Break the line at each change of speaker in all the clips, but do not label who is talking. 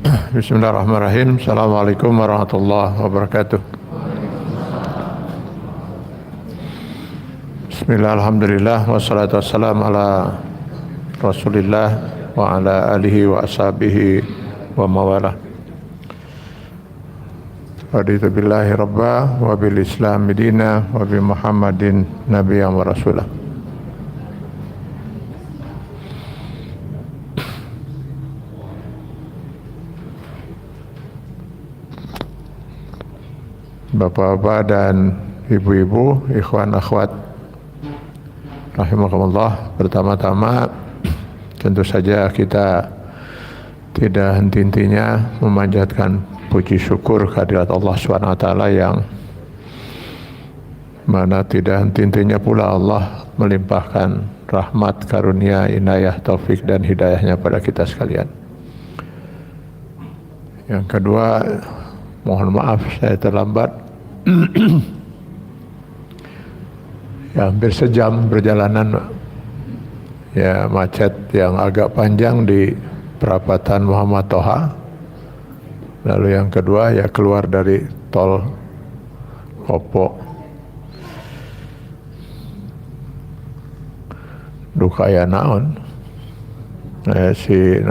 Bismillahirrahmanirrahim. Assalamualaikum warahmatullahi wabarakatuh. Bismillah, alhamdulillah, wassalatu wassalamu ala rasulillah wa ala alihi wa ashabihi wa mawalah. Raditu billahi rabba wa bil islami dina wa bi muhammadin nabiyyan wa rasulah. Bapak-bapak dan ibu-ibu, ikhwan akhwat rahimakumullah, pertama-tama tentu saja kita tidak henti-hentinya memanjatkan puji syukur kehadirat Allah SWT yang mana tidak henti-hentinya pula Allah melimpahkan rahmat, karunia, inayah, taufik dan hidayahnya pada kita sekalian. Yang kedua, mohon maaf saya terlambat. Ya, hampir sejam perjalanan, ya, macet yang agak panjang di perapatan Muhammad Toha. Lalu yang kedua, ya, keluar dari tol Kopo. Duka ya naon, si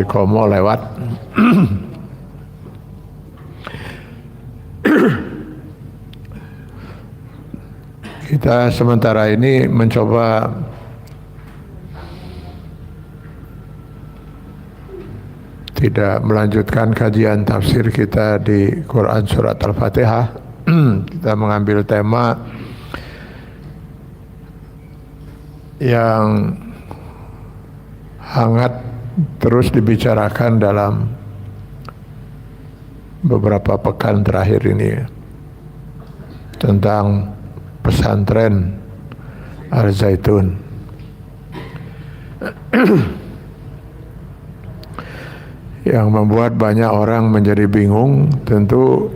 Komo lewat. Kita sementara ini mencoba tidak melanjutkan kajian tafsir kita di Quran Surat Al-Fatihah. Kita mengambil tema yang hangat terus dibicarakan dalam beberapa pekan terakhir ini, tentang pesantren Al-Zaitun. Yang membuat banyak orang menjadi bingung tentu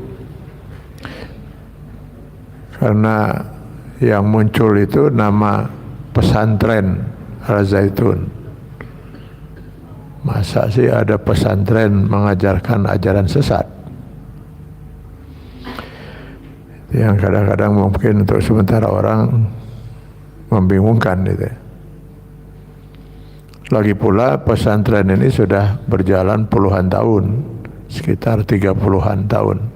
karena yang muncul itu nama pesantren Al-Zaitun. Masa sih ada pesantren mengajarkan ajaran sesat? Yang kadang-kadang mungkin untuk sementara orang membingungkan gitu. Lagi pula pesantren ini sudah berjalan puluhan tahun, sekitar 30-an tahun.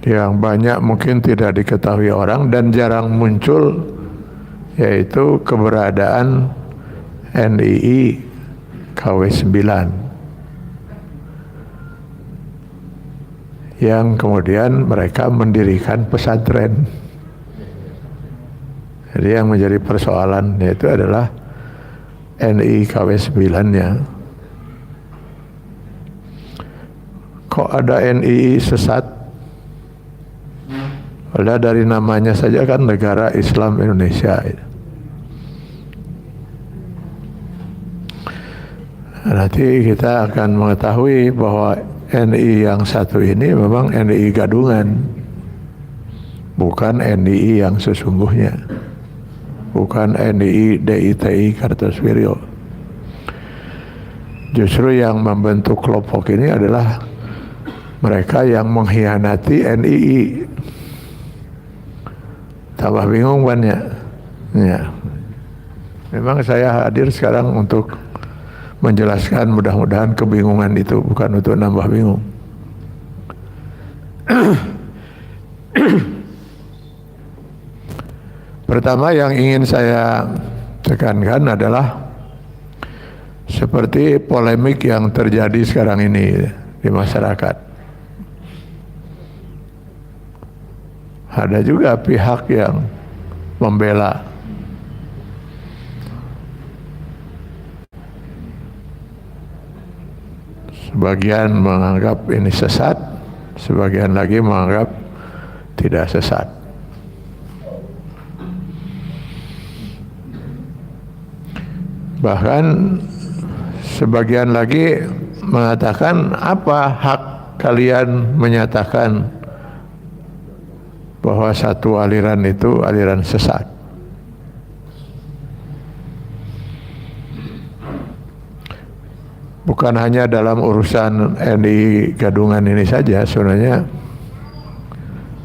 Yang banyak mungkin tidak diketahui orang dan jarang muncul, yaitu keberadaan NII KW 9 yang kemudian mereka mendirikan pesantren. Jadi yang menjadi persoalan yaitu adalah NII KW 9-nya. Kok ada NII sesat? Padahal dari namanya saja kan Negara Islam Indonesia. Nanti kita akan mengetahui bahwa NII yang satu ini memang NII gadungan, bukan NII yang sesungguhnya, bukan NII DITI Kartosuwiryo. Justru yang membentuk kelompok ini adalah mereka yang mengkhianati NII. Tambah bingung banyak. Ya. Memang saya hadir sekarang untuk menjelaskan, mudah-mudahan kebingungan itu bukan untuk nambah bingung. Pertama yang ingin saya tekankan adalah seperti polemik yang terjadi sekarang ini di masyarakat. Ada juga pihak yang membela. Sebagian menganggap ini sesat, sebagian lagi menganggap tidak sesat. Bahkan sebagian lagi mengatakan, apa hak kalian menyatakan bahwa satu aliran itu aliran sesat? Bukan hanya dalam urusan di Gadungan ini saja, sebenarnya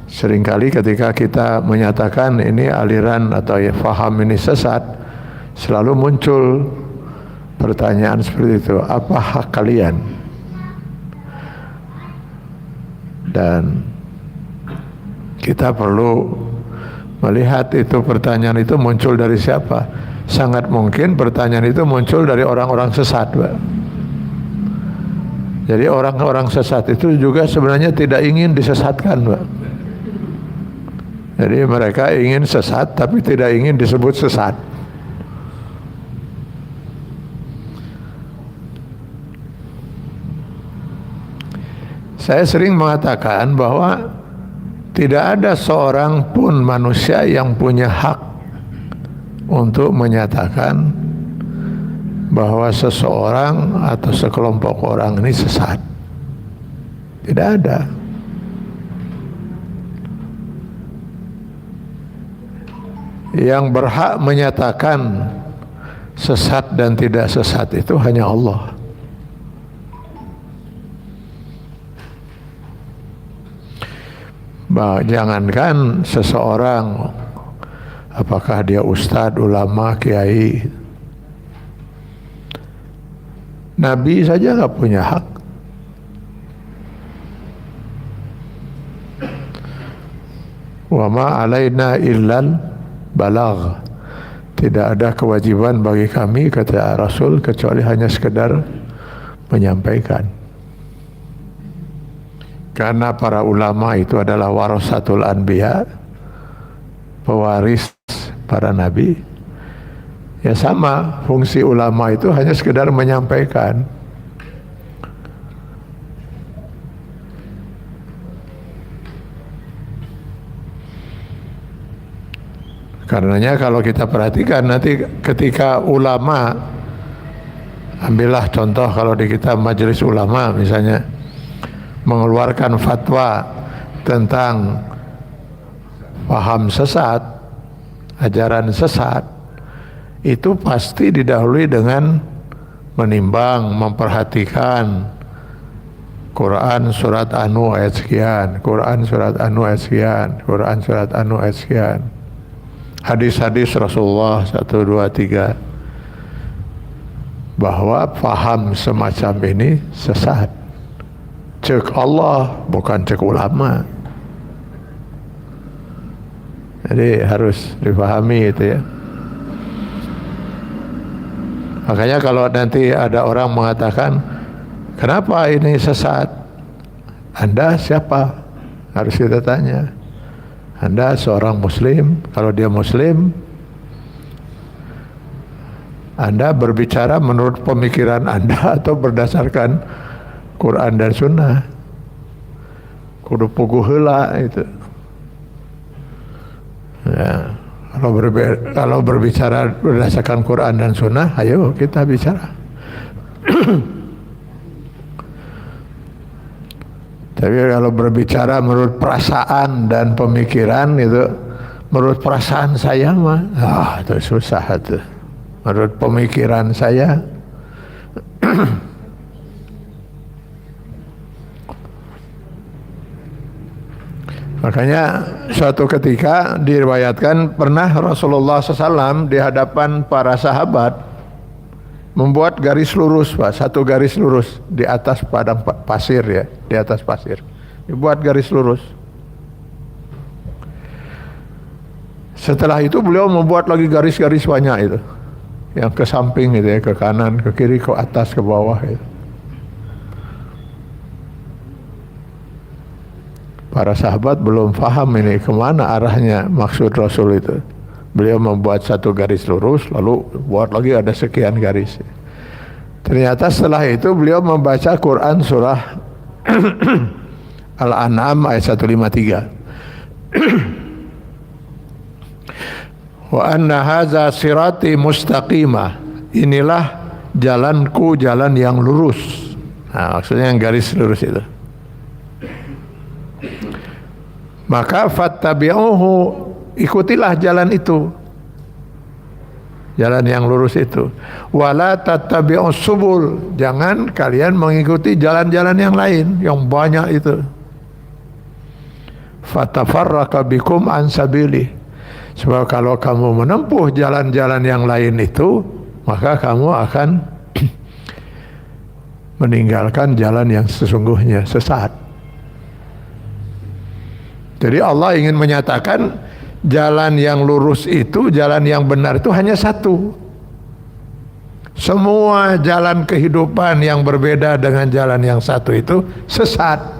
seringkali ketika kita menyatakan ini aliran atau ya faham ini sesat, selalu muncul pertanyaan seperti itu, apa hak kalian? Dan kita perlu melihat itu pertanyaan itu muncul dari siapa. Sangat mungkin pertanyaan itu muncul dari orang-orang sesat, Pak. Jadi orang-orang sesat itu juga sebenarnya tidak ingin disesatkan, Pak. Jadi mereka ingin sesat tapi tidak ingin disebut sesat. Saya sering mengatakan bahwa tidak ada seorang pun manusia yang punya hak untuk menyatakan bahwa seseorang atau sekelompok orang ini sesat. Tidak ada. Yang berhak menyatakan sesat dan tidak sesat itu hanya Allah. Jangankan seseorang, apakah dia ustadz, ulama, kiai, Nabi saja nggak punya hak. Wa ma alaina illal balagh. Tidak ada kewajiban bagi kami, kata Rasul, kecuali hanya sekedar menyampaikan. Karena para ulama itu adalah warasatul anbiya, pewaris para nabi. Ya sama, fungsi ulama itu hanya sekedar menyampaikan. Karenanya kalau kita perhatikan nanti ketika ulama, ambillah contoh kalau di kitab majelis ulama misalnya, mengeluarkan fatwa tentang paham sesat, ajaran sesat, itu pasti didahului dengan menimbang, memperhatikan Quran surat Anu ayat sekian, Quran surat Anu ayat sekian, Quran surat Anu ayat sekian, hadis-hadis Rasulullah 1, 2, 3, bahwa paham semacam ini sesat. Cek Allah, bukan cek ulama. Jadi harus dipahami itu ya. Makanya kalau nanti ada orang mengatakan, kenapa ini sesat? Anda siapa? Harus kita tanya. Anda seorang muslim, kalau dia muslim, Anda berbicara menurut pemikiran Anda atau berdasarkan Quran dan Sunnah. Kudu puguh heula itu. Ya, kalau berbicara berdasarkan Quran dan Sunnah, ayo kita bicara. Tapi kalau berbicara menurut perasaan dan pemikiran itu, menurut perasaan saya mah, itu susah itu. Menurut pemikiran saya, makanya suatu ketika diriwayatkan pernah Rasulullah SAW di hadapan para sahabat membuat garis lurus, Pak, satu garis lurus di atas padang pasir ya, di atas pasir. Dibuat garis lurus. Setelah itu beliau membuat lagi garis-garis banyak itu. Yang ke samping itu ya, ke kanan, ke kiri, ke atas, ke bawah itu. Para sahabat belum paham ini kemana arahnya maksud Rasul itu. Beliau membuat satu garis lurus, lalu buat lagi ada sekian garis. Ternyata setelah itu beliau membaca Quran surah Al-An'am ayat 153. Wa anna hadza sirati mustaqimah. Inilah jalanku, jalan yang lurus. Nah, maksudnya yang garis lurus itu. Maka fattabi'uhu, ikutilah jalan itu, jalan yang lurus itu. Wala tattabi'us subul, jangan kalian mengikuti jalan-jalan yang lain yang banyak itu. Fatafarraqa bikum an sabili, sebab kalau kamu menempuh jalan-jalan yang lain itu, maka kamu akan meninggalkan jalan yang sesungguhnya, sesat. Jadi Allah ingin menyatakan jalan yang lurus itu, jalan yang benar itu hanya satu. Semua jalan kehidupan yang berbeda dengan jalan yang satu itu sesat.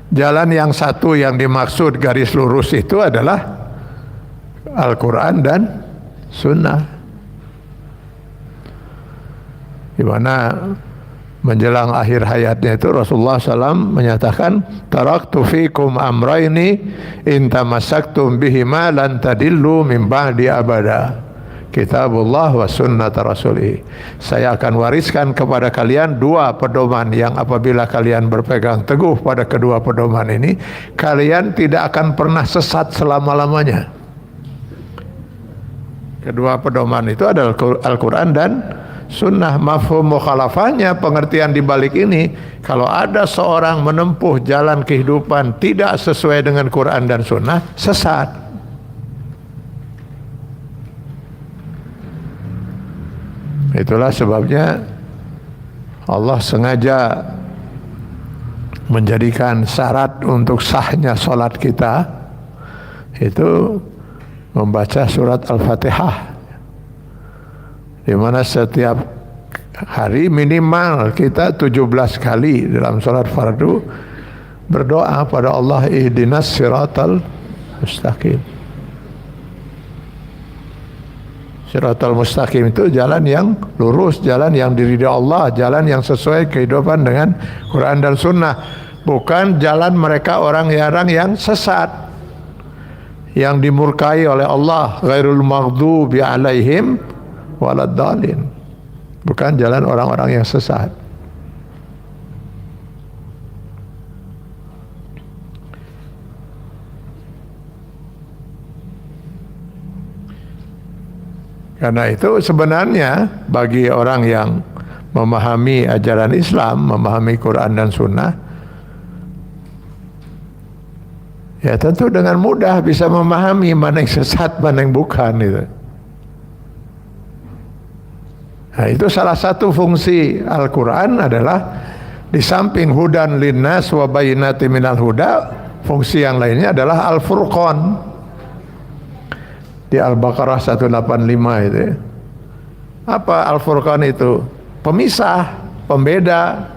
Jalan yang satu yang dimaksud garis lurus itu adalah Al-Quran dan Sunnah, di mana menjelang akhir hayatnya itu Rasulullah SAW menyatakan, taraktu fikum amraini in tamassaktum bihima lan tadillu min ba'di abada, kitabullah wa sunnata rasulih. Saya akan wariskan kepada kalian dua pedoman yang apabila kalian berpegang teguh pada kedua pedoman ini, kalian tidak akan pernah sesat selama-lamanya. Kedua pedoman itu adalah Al-Quran dan Sunnah. Mafhum mukhalafahnya, pengertian di balik ini, kalau ada seorang menempuh jalan kehidupan tidak sesuai dengan Quran dan Sunnah, sesat. Itulah sebabnya Allah sengaja menjadikan syarat untuk sahnya sholat kita itu membaca surat Al-Fatihah, di mana setiap hari minimal kita 17 kali dalam sholat fardu berdoa pada Allah, ihdinas siratal mustaqim. Siratal mustaqim itu jalan yang lurus, jalan yang diridhai Allah, jalan yang sesuai kehidupan dengan Quran dan Sunnah, bukan jalan mereka orang-orang yang sesat, yang dimurkai oleh Allah, ghairul maghdubi alaihim waladdallin, bukan jalan orang-orang yang sesat. Karena itu sebenarnya bagi orang yang memahami ajaran Islam, memahami Quran dan Sunnah, ya tentu dengan mudah bisa memahami mana yang sesat, mana yang bukan itu. Nah, itu salah satu fungsi Al-Quran adalah di samping hudan linnas wa bayyinatin minal huda, fungsi yang lainnya adalah Al-Furqan. Di Al-Baqarah 185 itu. Apa Al-Furqan itu? Pemisah, pembeda.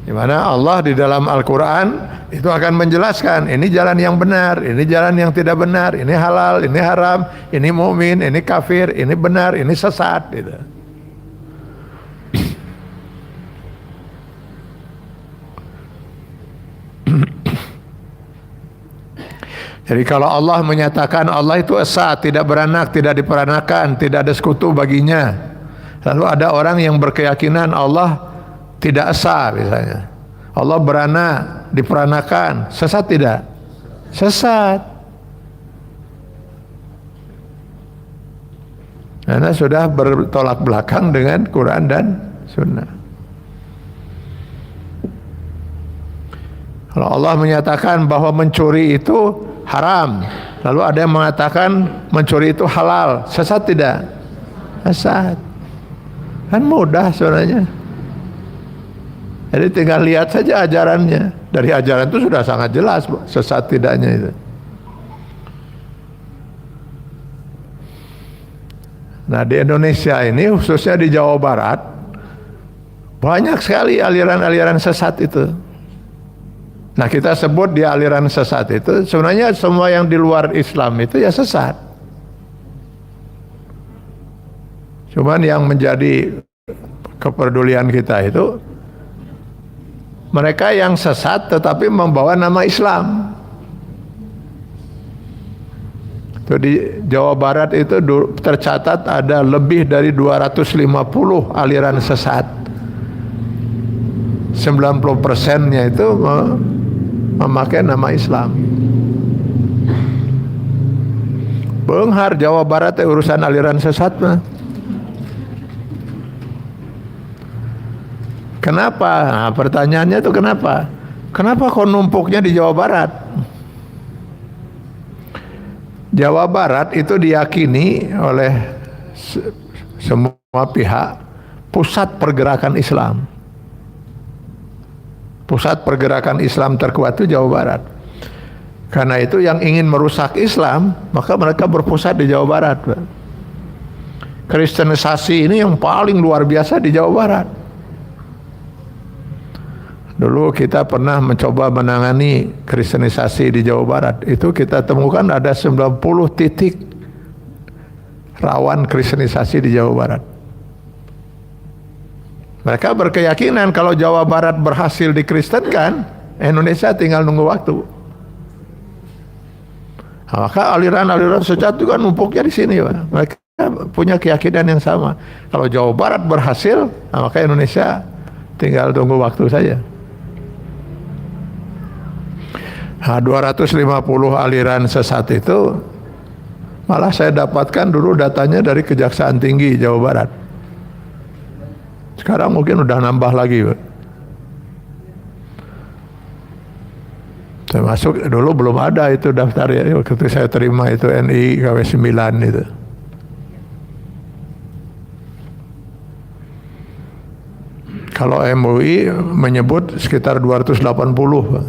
Di mana Allah di dalam Al-Quran itu akan menjelaskan, ini jalan yang benar, ini jalan yang tidak benar, ini halal, ini haram, ini mukmin, ini kafir, ini benar, ini sesat gitu. Jadi kalau Allah menyatakan Allah itu esa, tidak beranak, tidak diperanakan, tidak ada sekutu baginya, lalu ada orang yang berkeyakinan Allah tidak esa misalnya, Allah beranak, diperanakan, sesat tidak? Sesat. Karena sudah bertolak belakang dengan Quran dan Sunnah. Kalau Allah menyatakan bahwa mencuri itu haram, lalu ada yang mengatakan mencuri itu halal, sesat tidak? Sesat. Kan mudah sebenarnya. Jadi tinggal lihat saja ajarannya. Dari ajaran itu sudah sangat jelas sesat tidaknya itu. Nah, di Indonesia ini, khususnya di Jawa Barat, banyak sekali aliran-aliran sesat itu. Nah, kita sebut di aliran sesat itu sebenarnya semua yang di luar Islam itu ya sesat. Cuman yang menjadi kepedulian kita itu mereka yang sesat tetapi membawa nama Islam. Itu di Jawa Barat itu tercatat ada lebih dari 250 aliran sesat. 90%-nya itu memakai nama Islam. Beunghar Jawa Barat urusan aliran sesat mah. Kenapa? Nah, pertanyaannya itu kenapa? Kenapa kok numpuknya di Jawa Barat? Jawa Barat itu diyakini oleh semua pihak pusat pergerakan Islam. Pusat pergerakan Islam terkuat itu Jawa Barat. Karena itu yang ingin merusak Islam, maka mereka berpusat di Jawa Barat. Kristenisasi ini yang paling luar biasa di Jawa Barat. Dulu kita pernah mencoba menangani kristenisasi di Jawa Barat. Itu kita temukan ada 90 titik rawan kristenisasi di Jawa Barat. Mereka berkeyakinan kalau Jawa Barat berhasil dikristenkan, Indonesia tinggal nunggu waktu. Nah, maka aliran-aliran sesat juga numpuknya di sini, Pak. Mereka punya keyakinan yang sama. Kalau Jawa Barat berhasil, nah, maka Indonesia tinggal tunggu waktu saja. Nah, 250 aliran sesat itu malah saya dapatkan dulu datanya dari Kejaksaan Tinggi Jawa Barat. Sekarang mungkin udah nambah lagi, Pak. Termasuk dulu belum ada itu daftar ya, waktu itu saya terima itu NI KW 9 itu. Kalau MUI menyebut sekitar 280, Pak.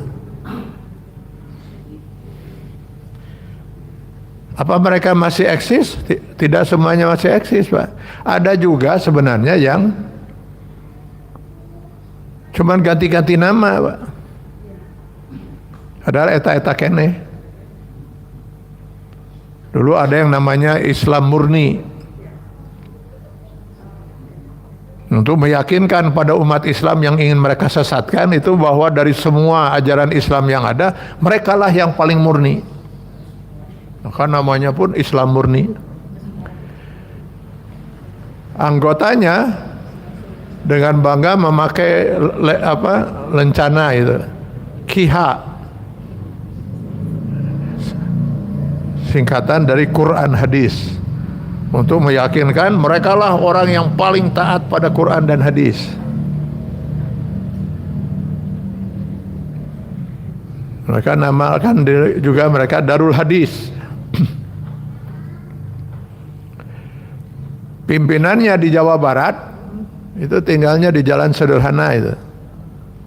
Apa mereka masih eksis? Tidak semuanya masih eksis, Pak. Ada juga sebenarnya yang cuman ganti-ganti nama, Pak. Padahal eta-eta kene. Dulu ada yang namanya Islam murni. Untuk meyakinkan pada umat Islam yang ingin mereka sesatkan itu bahwa dari semua ajaran Islam yang ada, merekalah yang paling murni. Maka namanya pun Islam murni. Anggotanya dengan bangga memakai lencana itu, KIHA, singkatan dari Quran Hadis, untuk meyakinkan merekalah orang yang paling taat pada Quran dan Hadis. Mereka namakan juga mereka Darul Hadis. Pimpinannya di Jawa Barat itu tinggalnya di Jalan Sederhana itu,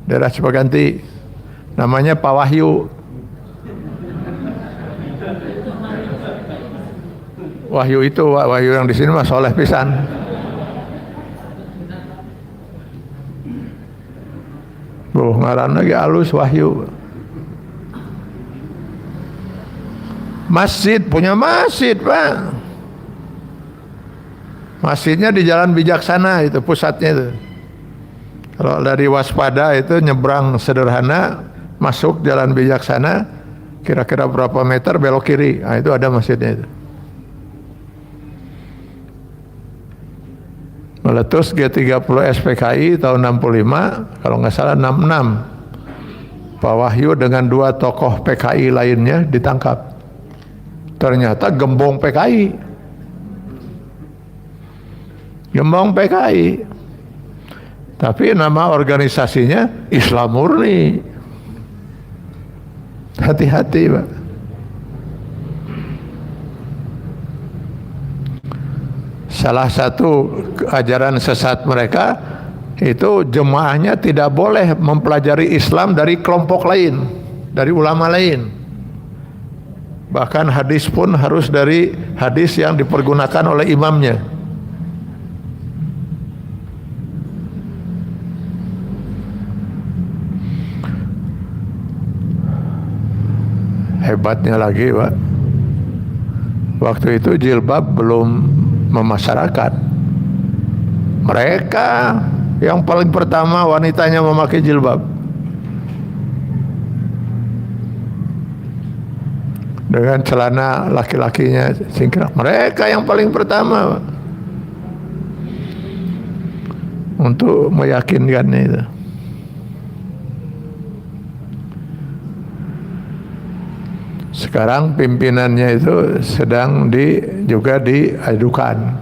daerah Cipaganti, namanya Pak Wahyu. Wahyu itu, Wahyu yang di sini mah soleh pisan. Ngaran lagi alus Wahyu. Masjid, punya masjid, Pak. Masjidnya di Jalan Bijaksana itu pusatnya itu. Kalau dari Waspada itu nyebrang Sederhana, masuk Jalan Bijaksana, kira-kira berapa meter belok kiri, nah, itu ada masjidnya itu. Meletus G30 SPKI tahun 65, kalau nggak salah 66. Pak Wahyu dengan 2 tokoh PKI lainnya ditangkap. Ternyata gembong PKI. Gembong PKI. Tapi nama organisasinya Islam murni. Hati-hati, Pak. Salah satu ajaran sesat mereka itu jemaahnya tidak boleh mempelajari Islam dari kelompok lain, dari ulama lain. Bahkan hadis pun harus dari hadis yang dipergunakan oleh imamnya. Hebatnya lagi, Pak, waktu itu jilbab belum memasyarakat. Mereka yang paling pertama wanitanya memakai jilbab. dengan celana laki-lakinya singkrang. Mereka yang paling pertama untuk meyakinkan itu. Sekarang pimpinannya itu sedang juga diadukan,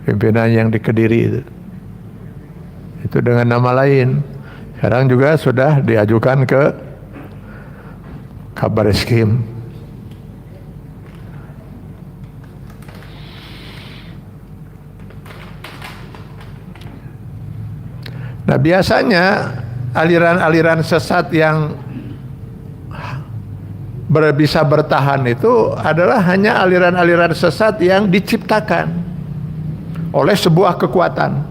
pimpinan yang di Kediri itu dengan nama lain. Sekarang juga sudah diajukan ke Kabariskim. Nah, biasanya aliran-aliran sesat yang bisa bertahan itu adalah hanya aliran-aliran sesat yang diciptakan oleh sebuah kekuatan.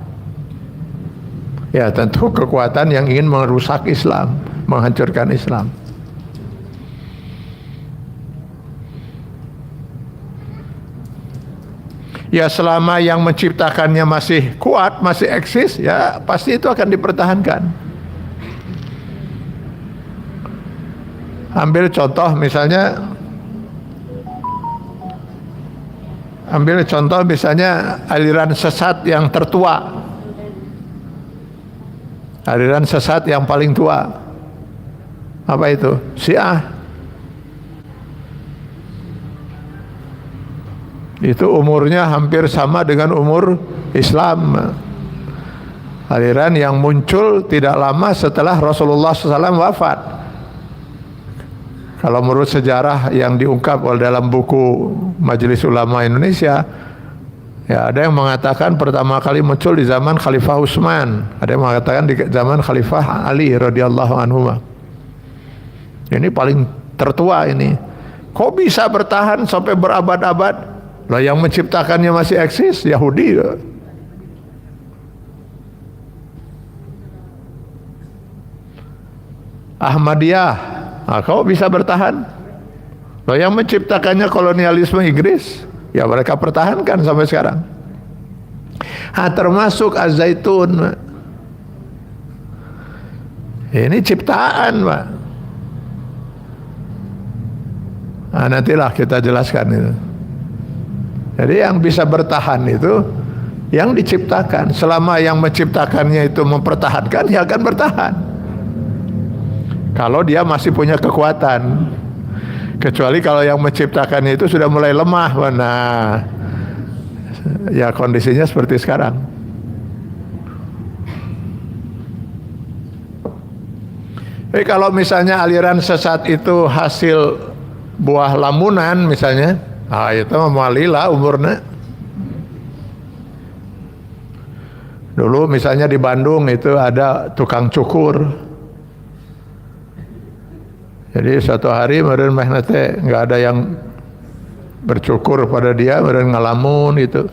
Ya, tentu kekuatan yang ingin merusak Islam, menghancurkan Islam. Ya, selama yang menciptakannya masih kuat, masih eksis, ya pasti itu akan dipertahankan. Ambil contoh misalnya aliran sesat yang tertua, aliran sesat yang paling tua. Apa itu? Syiah. Itu umurnya hampir sama dengan umur Islam. Aliran yang muncul tidak lama setelah Rasulullah SAW wafat. Kalau menurut sejarah yang diungkap oleh dalam buku Majelis Ulama Indonesia, ya ada yang mengatakan pertama kali muncul di zaman Khalifah Utsman, ada yang mengatakan di zaman Khalifah Ali radhiyallahu anhu. Ini paling tertua ini. Kok bisa bertahan sampai berabad-abad? Lah yang menciptakannya masih eksis, Yahudi. Ahmadiyah, nah, kok bisa bertahan? Lah yang menciptakannya kolonialisme Inggris, ya mereka pertahankan sampai sekarang. Termasuk Az-Zaitun. Ini ciptaan, Pak. Nantilah kita jelaskan itu. Jadi yang bisa bertahan itu yang diciptakan. Selama yang menciptakannya itu mempertahankan, ya akan bertahan. Kalau dia masih punya kekuatan. Kecuali kalau yang menciptakannya itu sudah mulai lemah. Nah, ya kondisinya seperti sekarang. Tapi kalau misalnya aliran sesat itu hasil buah lamunan misalnya, itu malilah umurnya. Dulu misalnya di Bandung itu ada tukang cukur. Jadi suatu hari meureun meh teh enggak ada yang bercukur pada dia, meureun ngalamun itu.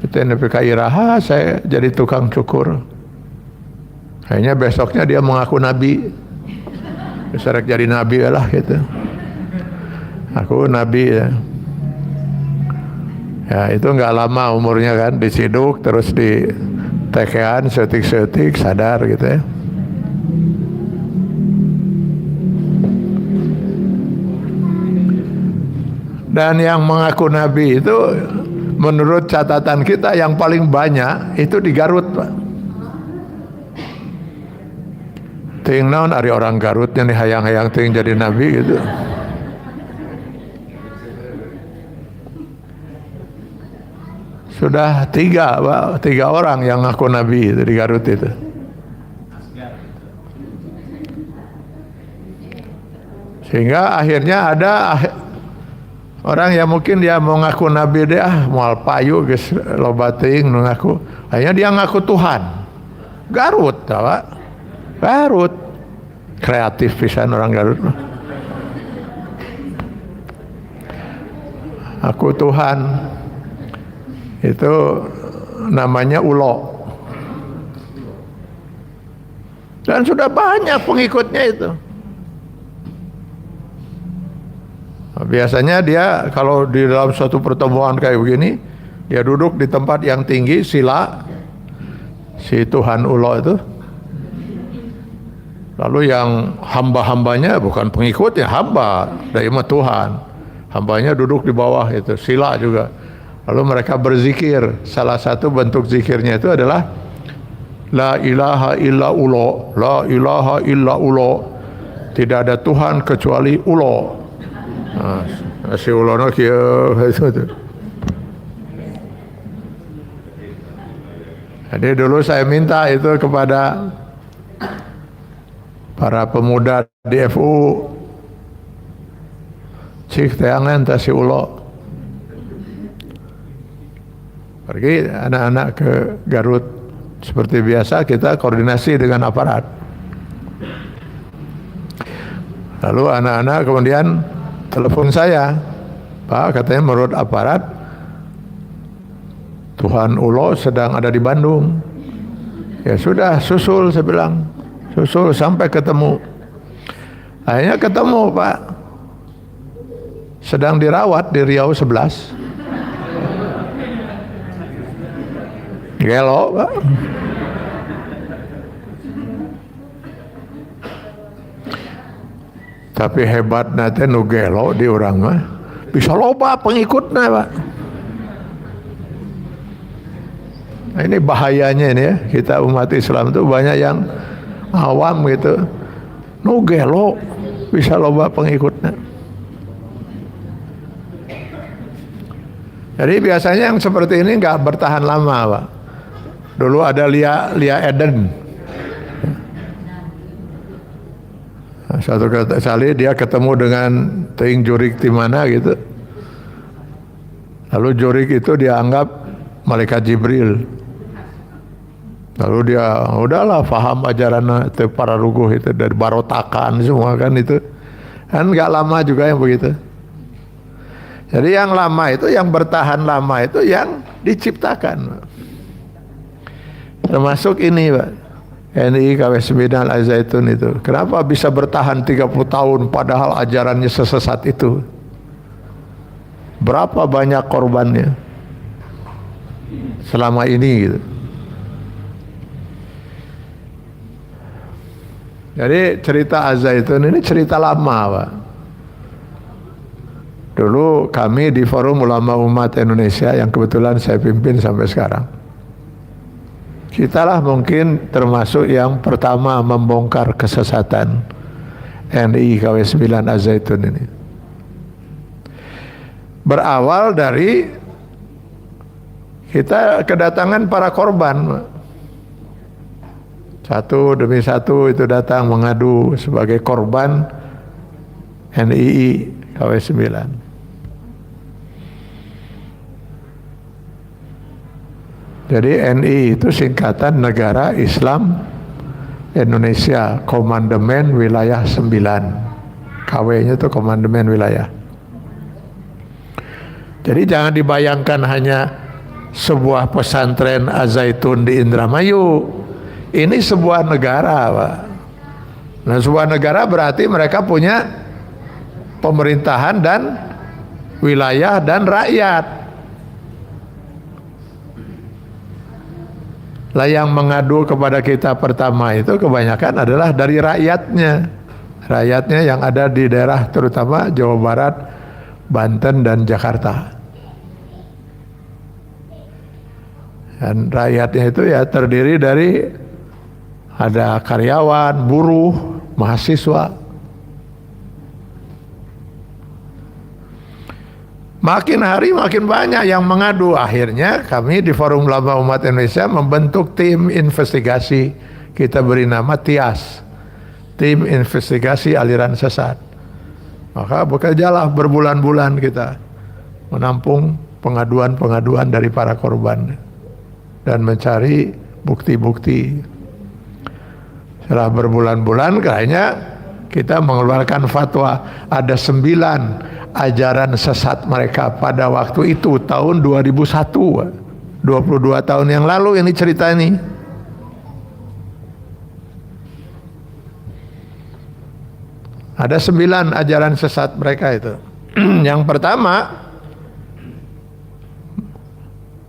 Itu nepi ka iraha saya jadi tukang cukur. Kayaknya besoknya dia mengaku nabi. Besarek jadi nabi lah gitu. Aku nabi ya. Ya itu nggak lama umurnya kan, diciduk terus di tekean setik-setik sadar gitu ya. Dan yang mengaku nabi itu menurut catatan kita yang paling banyak itu di Garut, Pak. Ting naon ari orang Garut yang dihayang-hayang ting jadi nabi gitu. Sudah tiga orang yang ngaku nabi itu di Garut itu. Sehingga akhirnya ada orang yang mungkin dia mau ngaku nabi deh, moal payu geus loba teuing nu ngaku. Akhirnya dia ngaku Tuhan. Garut, Pak. Garut. Kreatif pisan orang Garut. Aku Tuhan. Itu namanya Ulo. Dan sudah banyak pengikutnya itu. Biasanya dia kalau di dalam suatu pertemuan kayak begini, dia duduk di tempat yang tinggi, sila si Tuhan Ulo itu. Lalu yang hamba-hambanya bukan pengikutnya, hamba dari Tuhan. hambanya duduk di bawah itu, sila juga. Lalu mereka berzikir. Salah satu bentuk zikirnya itu adalah la ilaha illa ulo, la ilaha illa ulo. Tidak ada Tuhan kecuali ulo. Nah, si ulono kieu itu. Jadi dulu saya minta itu kepada para pemuda di FU, cik teangan tasi ulo, pergi anak-anak ke Garut. Seperti biasa kita koordinasi dengan aparat. Lalu anak-anak kemudian telepon saya, Pak, katanya menurut aparat Tuhan Ulo sedang ada di Bandung. Ya sudah, susul, saya bilang, susul sampai ketemu. Akhirnya ketemu, Pak, sedang dirawat di Riau 11. Gelo, Pak. Tapi hebat nanti nu gelo di orang mah bisa loba pengikutnya, Pak. Nah, ini bahayanya ini ya, kita umat Islam itu banyak yang awam gitu, nu gelo bisa loba pengikutnya. Jadi biasanya yang seperti ini nggak bertahan lama, Pak. Dulu ada Lia Eden. Nah, satu kali dia ketemu dengan teing jurik di mana gitu. Lalu jurik itu dianggap malaikat Jibril. Lalu dia udahlah paham ajaran itu para ruguh itu dari barotakan semua kan itu. Kan nggak lama juga yang begitu. Jadi yang lama itu, yang bertahan lama itu yang diciptakan. Termasuk ini, Pak, NI KW 9 Al-Zaitun itu. Kenapa bisa bertahan 30 tahun padahal ajarannya sesat itu? Berapa banyak korbannya selama ini gitu. Jadi cerita Al-Zaitun ini cerita lama, Pak. Dulu kami di Forum Ulama Umat Indonesia yang kebetulan saya pimpin sampai sekarang. Kitalah mungkin termasuk yang pertama membongkar kesesatan NI KW 9 Al-Zaitun ini. Berawal dari kita kedatangan para korban. Satu demi satu itu datang mengadu sebagai korban NII KW 9. Jadi NI itu singkatan Negara Islam Indonesia, Komandemen Wilayah 9. KW-nya itu Komandemen Wilayah. Jadi jangan dibayangkan hanya sebuah pesantren Al-Zaitun di Indramayu. Ini sebuah negara, Pak. Nah, sebuah negara berarti mereka punya pemerintahan dan wilayah dan rakyat. Lah yang mengadu kepada kita pertama itu kebanyakan adalah dari rakyatnya. Rakyatnya yang ada di daerah terutama Jawa Barat, Banten dan Jakarta. Dan rakyatnya itu ya terdiri dari ada karyawan, buruh, mahasiswa. Makin hari makin banyak yang mengadu. Akhirnya kami di Forum Ulama Umat Indonesia membentuk tim investigasi. Kita beri nama TIAS, Tim Investigasi Aliran Sesat. Maka bekerjalah berbulan-bulan kita menampung pengaduan-pengaduan dari para korban dan mencari bukti-bukti. Setelah berbulan-bulan kayaknya kita mengeluarkan fatwa. Ada 9 ajaran sesat mereka pada waktu itu tahun 2001, 22 tahun yang lalu ini cerita ini. Ada 9 ajaran sesat mereka itu. Yang pertama,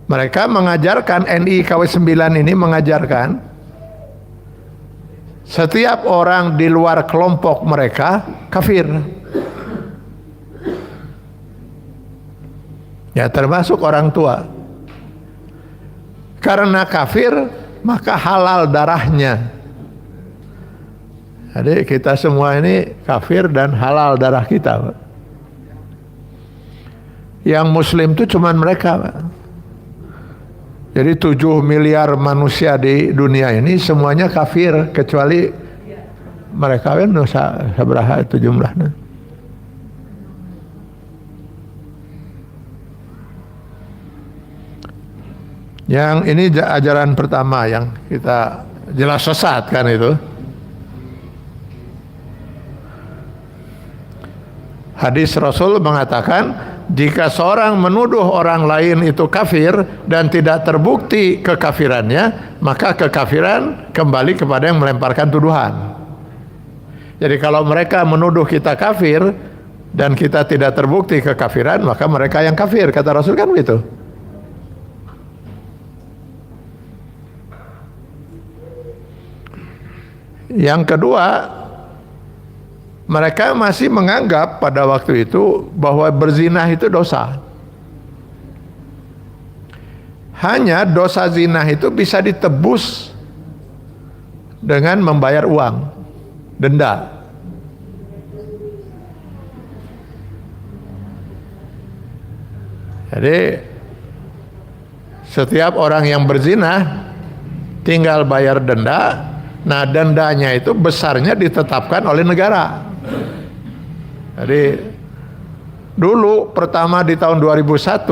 mereka mengajarkan, NI KW 9 ini mengajarkan setiap orang di luar kelompok mereka kafir. Ya termasuk orang tua. Karena kafir maka halal darahnya. Jadi kita semua ini kafir dan halal darah kita, Pak. Yang muslim itu cuman mereka, Pak. Jadi 7 miliar manusia di dunia ini semuanya kafir kecuali mereka kan sabaraha itu jumlahnya. Yang ini ajaran pertama yang kita jelas sesat kan itu. Hadis Rasul mengatakan, jika seorang menuduh orang lain itu kafir dan tidak terbukti kekafirannya, maka kekafiran kembali kepada yang melemparkan tuduhan. Jadi kalau mereka menuduh kita kafir dan kita tidak terbukti kekafiran, maka mereka yang kafir, kata Rasul kan begitu. Yang kedua, mereka masih menganggap pada waktu itu bahwa berzinah itu dosa. Hanya dosa zina itu bisa ditebus dengan membayar uang, denda. Jadi setiap orang yang berzina tinggal bayar denda. Nah, dendanya itu besarnya ditetapkan oleh negara. Jadi dulu pertama di tahun 2001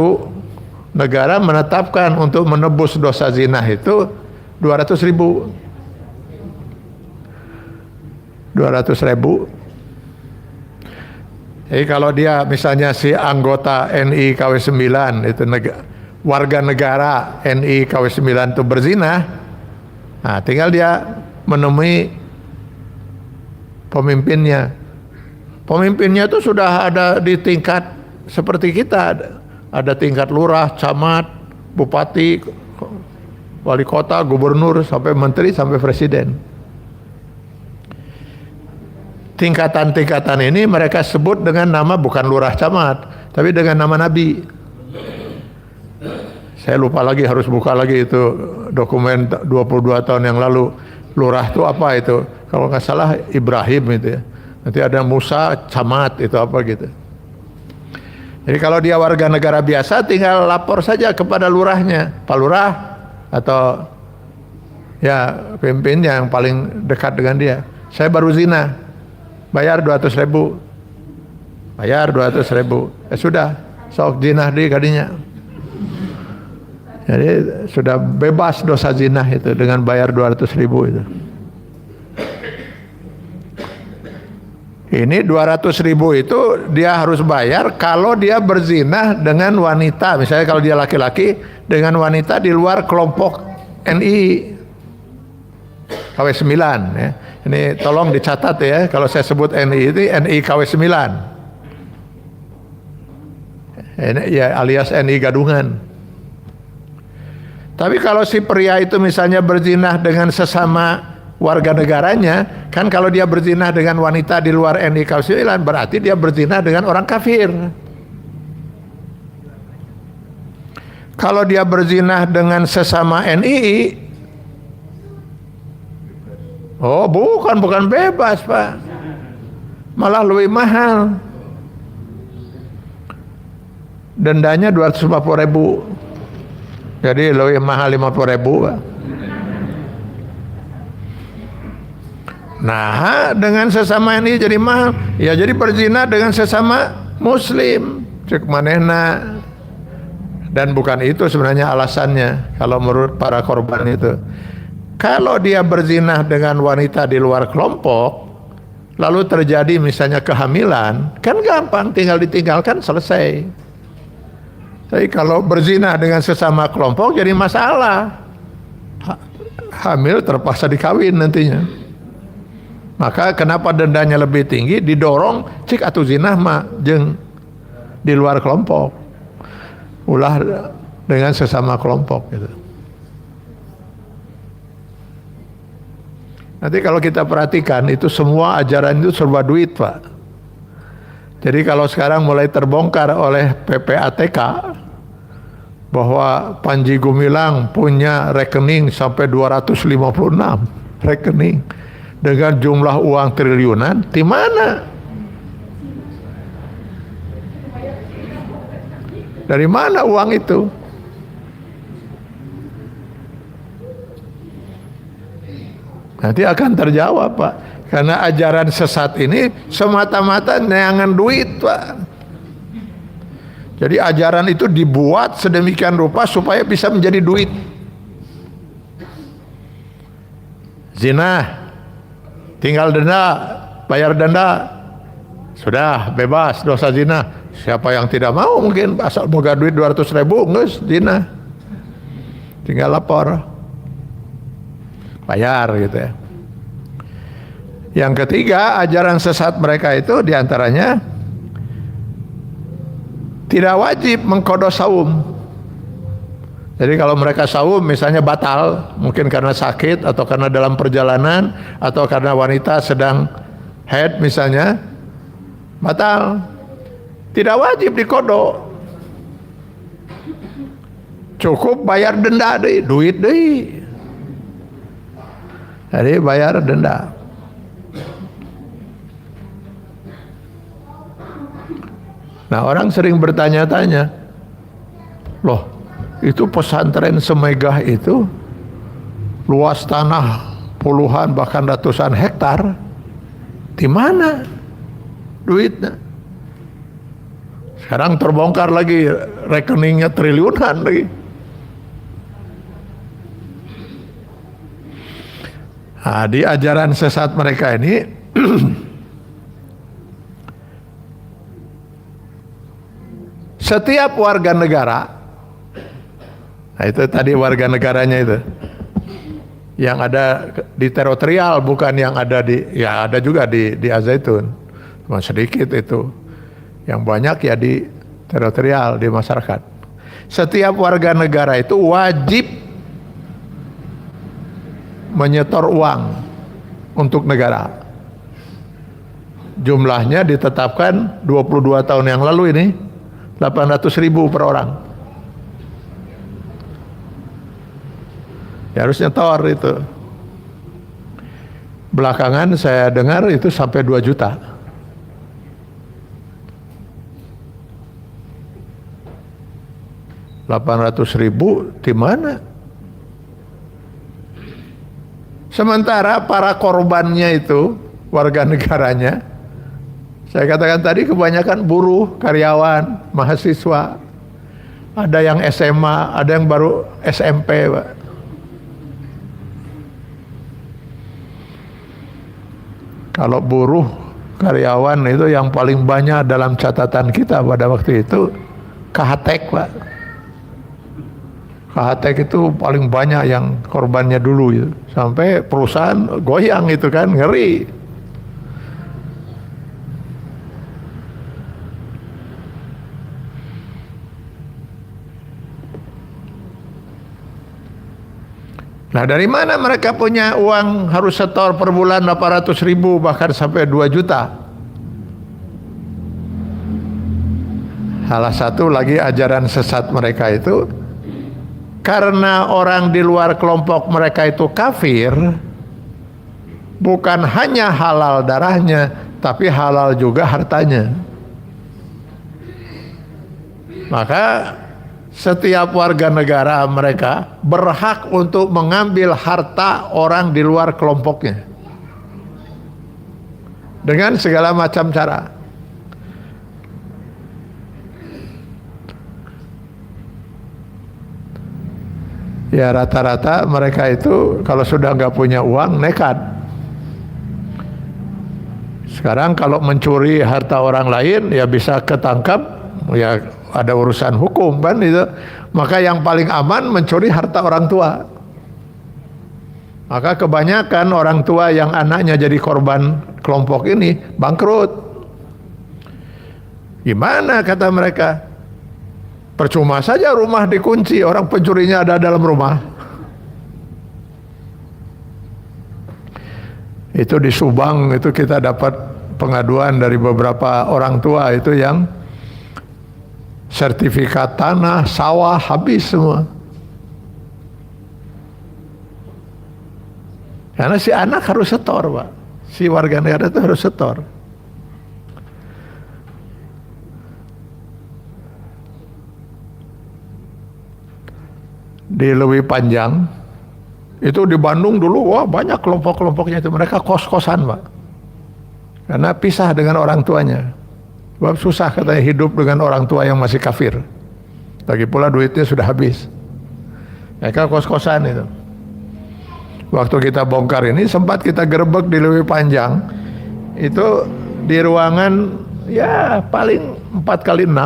negara menetapkan untuk menebus dosa zina itu 200.000. 200.000. Jadi kalau dia misalnya si anggota NI KW 9 itu warga negara NI KW 9 itu berzina, nah tinggal dia menemui pemimpinnya. Pemimpinnya itu sudah ada di tingkat seperti kita, ada tingkat lurah, camat, bupati, wali kota, gubernur, sampai menteri, sampai presiden. Tingkatan-tingkatan ini mereka sebut dengan nama bukan lurah camat, tapi dengan nama Nabi. Saya lupa lagi, harus buka lagi itu dokumen 22 tahun yang lalu. Lurah itu apa itu? Kalau nggak salah Ibrahim itu ya. Nanti ada Musa camat itu apa gitu. Jadi kalau dia warga negara biasa tinggal lapor saja kepada lurahnya, Pak Lurah atau ya pimpinnya yang paling dekat dengan dia. Saya baru zina, bayar 200.000. Bayar 200.000. Sudah, sok zina di kadinya. Jadi sudah bebas dosa zina itu dengan bayar 200.000 itu. Ini 200.000 itu dia harus bayar kalau dia berzina dengan wanita. Misalnya kalau dia laki-laki dengan wanita di luar kelompok NI KW 9 ya. Ini tolong dicatat ya, kalau saya sebut NI itu NI KW 9. Ini ya alias NI gadungan. Tapi kalau si pria itu misalnya berzina dengan sesama warga negaranya, kan kalau dia berzina dengan wanita di luar NI KW 9 berarti dia berzina dengan orang kafir. Kalau dia berzina dengan sesama NI, oh bukan bebas Pak, malah lebih mahal. Dendanya 250.000, jadi lebih mahal 50.000 Pak. Nah, dengan sesama ini jadi mahal. Ya jadi berzina dengan sesama muslim. Cek manehna. Dan bukan itu sebenarnya alasannya kalau menurut para korban itu. Kalau dia berzina dengan wanita di luar kelompok, lalu terjadi misalnya kehamilan, kan gampang, tinggal ditinggalkan selesai. Tapi kalau berzina dengan sesama kelompok jadi masalah. Hamil terpaksa dikawin nantinya. Maka kenapa dendanya lebih tinggi? Didorong cik atuh zinah mah jeung di luar kelompok, ulah dengan sesama kelompok gitu. Nanti kalau kita perhatikan itu semua ajaran itu serba duit Pak. Jadi kalau sekarang mulai terbongkar oleh PPATK, bahwa Panji Gumilang punya rekening sampai 256 rekening dengan jumlah uang triliunan. Di mana? Dari mana uang itu? Nanti akan terjawab, Pak. Karena ajaran sesat ini semata-mata neangan duit, Pak. Jadi ajaran itu dibuat sedemikian rupa supaya bisa menjadi duit. Zina, tinggal denda, bayar denda, sudah bebas dosa zina. Siapa yang tidak mau, mungkin asal moga duit 200.000 nges zina, tinggal lapor, bayar gitu ya. Yang ketiga, ajaran sesat mereka itu diantaranya tidak wajib mengqadha saum. Jadi kalau mereka saum misalnya batal, mungkin karena sakit atau karena dalam perjalanan atau karena wanita sedang haid misalnya, batal. Tidak wajib diqadha. Cukup bayar denda deh, duit deh. Jadi bayar denda. Nah, orang sering bertanya-tanya, loh, itu pesantren semegah itu luas tanah puluhan bahkan ratusan hektar, di mana duitnya? Sekarang terbongkar lagi, rekeningnya triliunan lagi. Nah, di ajaran sesat mereka ini setiap warga negara, nah itu tadi warga negaranya itu, yang ada di teritorial, bukan yang ada di, ya ada juga di Al-Zaitun, cuma sedikit itu. Yang banyak ya di teritorial, di masyarakat. Setiap warga negara itu wajib menyetor uang untuk negara. Jumlahnya ditetapkan 22 tahun yang lalu ini 800.000 per orang. Ya harus nyetor itu. Belakangan saya dengar itu sampai 2 juta. 800.000 di mana? Sementara para korbannya itu warga negaranya, saya katakan tadi kebanyakan buruh, karyawan, mahasiswa, ada yang SMA, ada yang baru SMP, Pak. Kalau buruh, karyawan itu yang paling banyak dalam catatan kita pada waktu itu KHTek, Pak. KHTek itu paling banyak yang korbannya dulu itu. Sampai perusahaan goyang itu kan, ngeri. Nah, dari mana mereka punya uang harus setor per bulan 800.000 bahkan sampai 2 juta? Salah satu lagi ajaran sesat mereka itu, karena orang di luar kelompok mereka itu kafir, bukan hanya halal darahnya, tapi halal juga hartanya. Maka setiap warga negara mereka berhak untuk mengambil harta orang di luar kelompoknya dengan segala macam cara. Ya rata-rata mereka itu kalau sudah nggak punya uang nekat. Sekarang kalau mencuri harta orang lain ya bisa ketangkap, ya ada urusan hukum kan itu. Maka yang paling aman mencuri harta orang tua. Maka kebanyakan orang tua yang anaknya jadi korban kelompok ini bangkrut. Gimana kata mereka? Percuma saja rumah dikunci, orang pencurinya ada dalam rumah. Itu di Subang itu kita dapat pengaduan dari beberapa orang tua itu yang sertifikat tanah, sawah, habis semua. Karena si anak harus setor, Pak. Si warga negara itu harus setor. Di Leuwi Panjang, itu di Bandung dulu, wah banyak kelompok-kelompoknya itu. Mereka kos-kosan, Pak. Karena pisah dengan orang tuanya. Sebab susah katanya hidup dengan orang tua yang masih kafir. Lagi pula duitnya sudah habis. Mereka kos-kosan itu. Waktu kita bongkar ini sempat kita gerebek di Leuwi Panjang. Itu di ruangan ya paling 4x6,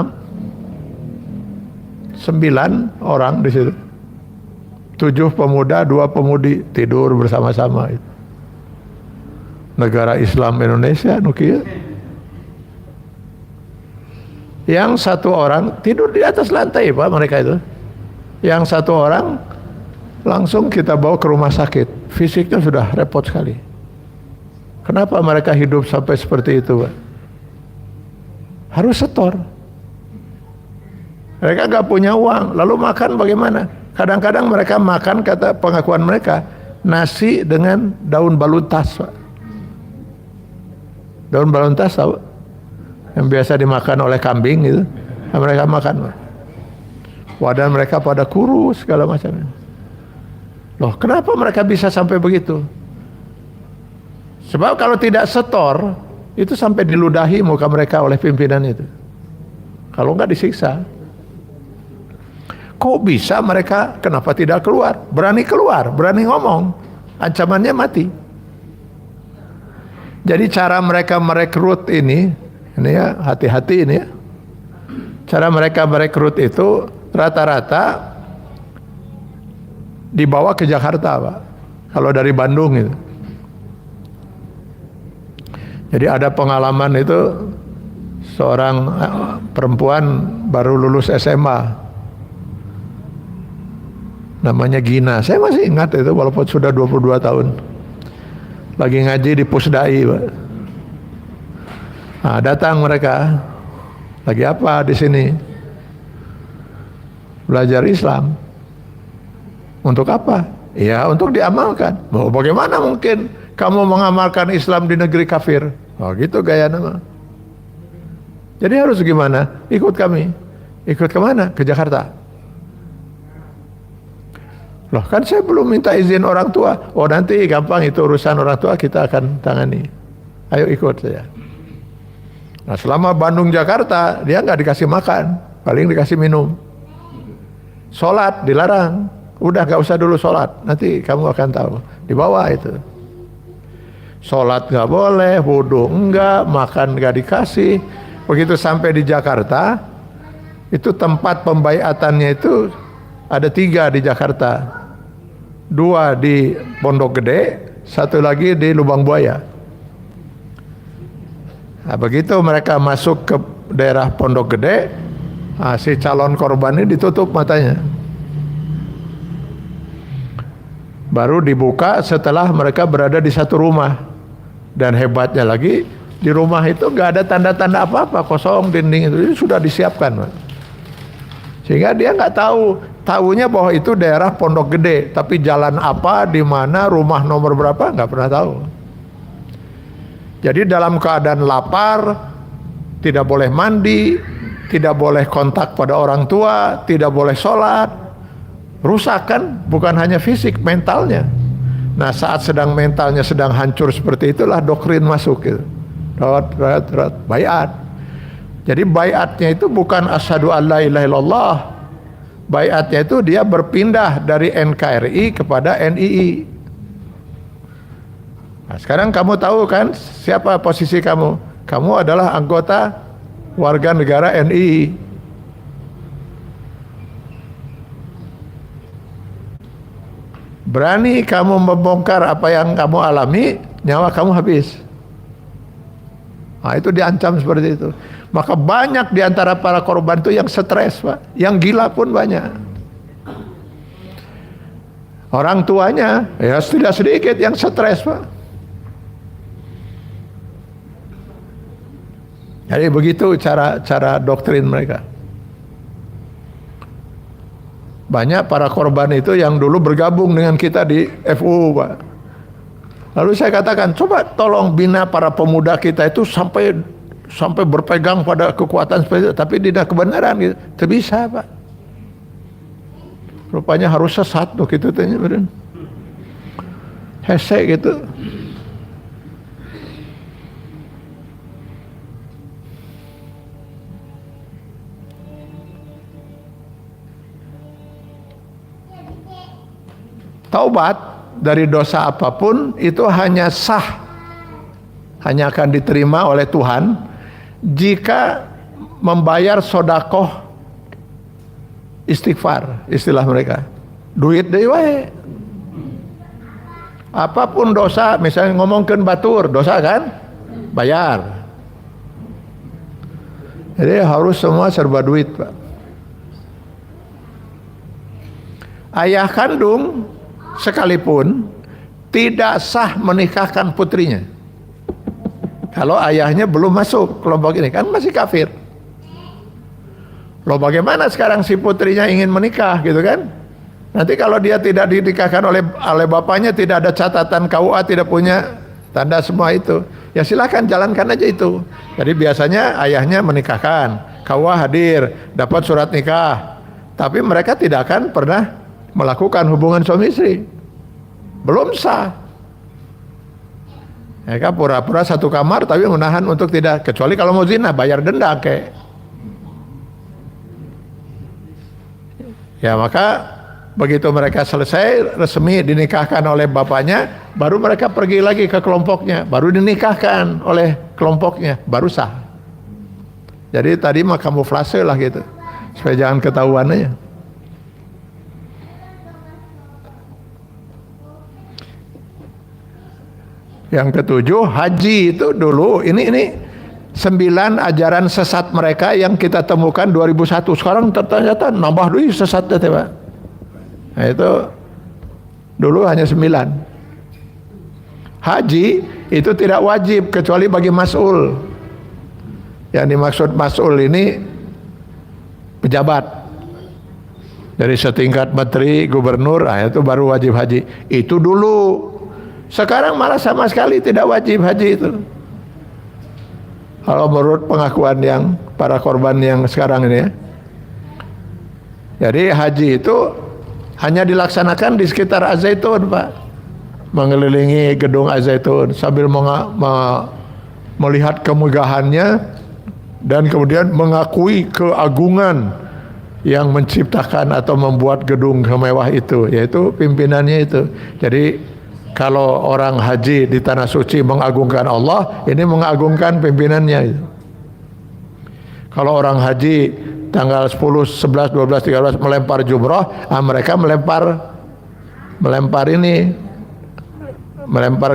9 orang di situ. 7 pemuda, 2 pemudi tidur bersama-sama. Negara Islam Indonesia nukia. Yang satu orang tidur di atas lantai, Pak, mereka itu. Yang satu orang langsung kita bawa ke rumah sakit. Fisiknya sudah repot sekali. Kenapa mereka hidup sampai seperti itu, Pak? Harus setor. Mereka gak punya uang, lalu makan bagaimana? Kadang-kadang mereka makan, kata pengakuan mereka, nasi dengan daun baluntas, Pak. Daun baluntas tahu? Yang biasa dimakan oleh kambing gitu. Mereka makan, Pak. Wadah mereka pada kurus segala macam. Loh, kenapa mereka bisa sampai begitu? Sebab kalau tidak setor, itu sampai diludahi muka mereka oleh pimpinan itu. Kalau enggak disiksa. Kok bisa mereka, kenapa tidak keluar? Berani keluar, berani ngomong. Ancamannya mati. Jadi cara mereka merekrut ini ya, hati-hati ini ya. Cara mereka merekrut itu rata-rata dibawa ke Jakarta, Pak. Kalau dari Bandung itu. Jadi ada pengalaman itu seorang perempuan baru lulus SMA. Namanya Gina. Saya masih ingat itu walaupun sudah 22 tahun. Lagi ngaji di Pusdai, Pak. Nah, datang mereka. Lagi apa di sini? Belajar Islam. Untuk apa? Ya, untuk diamalkan. Mau bagaimana mungkin kamu mengamalkan Islam di negeri kafir? Oh, gitu gaya nama. Jadi harus gimana? Ikut kami. Ikut kemana? Ke Jakarta. Loh, kan saya belum minta izin orang tua. Oh, nanti gampang, itu urusan orang tua kita akan tangani. Ayo ikut saja. Nah, selama Bandung Jakarta dia nggak dikasih makan, paling dikasih minum. Sholat dilarang. Udah gak usah dulu sholat, nanti kamu akan tahu. Di bawah itu. Sholat gak boleh, wudhu enggak, makan gak dikasih. Begitu sampai di Jakarta, itu tempat pembaiatannya itu ada 3 di Jakarta. 2 di Pondok Gede, 1 lagi di Lubang Buaya. Nah, begitu mereka masuk ke daerah Pondok Gede, nah, si calon korban ini ditutup matanya. Baru dibuka setelah mereka berada di satu rumah. Dan hebatnya lagi, di rumah itu gak ada tanda-tanda apa-apa, kosong dinding itu sudah disiapkan, Pak. Sehingga dia nggak tahu, tahunya bahwa itu daerah Pondok Gede, tapi jalan apa, di mana, rumah nomor berapa nggak pernah tahu. Jadi dalam keadaan lapar, tidak boleh mandi, tidak boleh kontak pada orang tua, tidak boleh sholat. Rusak kan, bukan hanya fisik, mentalnya. Nah, saat sedang mentalnya sedang hancur seperti itulah doktrin masuk gitu. Baiat. Jadi baiatnya itu bukan asyhadu alla ilaha illallah. Baiatnya itu dia berpindah dari NKRI kepada NII. Nah, sekarang kamu tahu kan siapa posisi kamu? Kamu adalah anggota warga negara NII. Berani kamu membongkar apa yang kamu alami, nyawa kamu habis. Nah, itu diancam seperti itu. Maka banyak di antara para korban itu yang stres, Pak. Yang gila pun banyak. Orang tuanya ya tidak sedikit yang stres, Pak. Jadi begitu cara doktrin mereka. Banyak para korban itu yang dulu bergabung dengan kita di FU, Pak. Lalu saya katakan, coba tolong bina para pemuda kita itu sampai berpegang pada kekuatan seperti itu, tapi tidak kebenaran gitu. Tidak bisa, Pak. Rupanya harus sesat tuh gitu tanya beren. Hese gitu. Taubat dari dosa apapun itu hanya sah, hanya akan diterima oleh Tuhan jika membayar sodakoh istighfar, istilah mereka. Duit deui wae. Apapun dosa, misalnya ngomongkeun batur, dosa kan? Bayar. Jadi harus semua serba duit, Pak. Ayah kandung sekalipun tidak sah menikahkan putrinya kalau ayahnya belum masuk kelompok ini, kan masih kafir. Loh, bagaimana sekarang si putrinya ingin menikah gitu kan? Nanti kalau dia tidak dinikahkan oleh bapaknya, tidak ada catatan KUA, tidak punya tanda semua itu, ya silakan jalankan aja itu. Jadi biasanya ayahnya menikahkan, KUA hadir, dapat surat nikah, tapi mereka tidak akan pernah melakukan hubungan suami istri, belum sah. Mereka pura-pura satu kamar tapi menahan untuk tidak, kecuali kalau mau zina bayar denda kayak. Ya maka begitu mereka selesai resmi dinikahkan oleh bapaknya, baru mereka pergi lagi ke kelompoknya, baru dinikahkan oleh kelompoknya, baru sah. Jadi tadi mah kamuflase lah gitu, supaya jangan ketahuan aja. Yang ketujuh, haji itu dulu ini 9 ajaran sesat mereka yang kita temukan 2001. Sekarang ternyata nambah dulu sesatnya, Pak. Nah itu dulu hanya 9. Haji itu tidak wajib kecuali bagi mas'ul. Yang dimaksud mas'ul ini pejabat. Dari setingkat menteri, gubernur, nah itu baru wajib haji. Itu dulu. Sekarang malah sama sekali tidak wajib haji itu. Kalau menurut pengakuan yang para korban yang sekarang ini ya. Jadi haji itu hanya dilaksanakan di sekitar Az-Zaitun, Pak. Mengelilingi gedung Az-Zaitun sambil melihat kemegahannya dan kemudian mengakui keagungan yang menciptakan atau membuat gedung mewah itu, yaitu pimpinannya itu. Jadi kalau orang haji di tanah suci mengagungkan Allah, ini mengagungkan pimpinannya. Kalau orang haji tanggal 10, 11, 12, 13 melempar jumroh, mereka melempar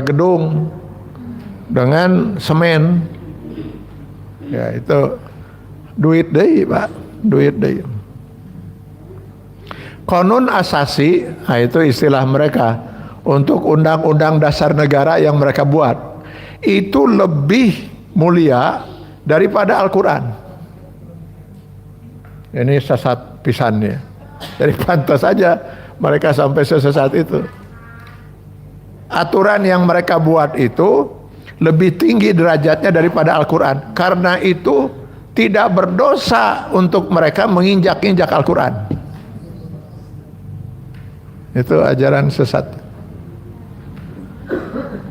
gedung dengan semen. Ya itu duit deh, Pak, duit deh. Konun asasi, nah itu istilah mereka. Untuk undang-undang dasar negara yang mereka buat itu lebih mulia daripada Al-Quran. Ini sesat pisannya. Jadi pantas saja mereka sampai sesat itu. Aturan yang mereka buat itu lebih tinggi derajatnya daripada Al-Quran. Karena itu tidak berdosa untuk mereka menginjak-injak Al-Quran. Itu ajaran sesat.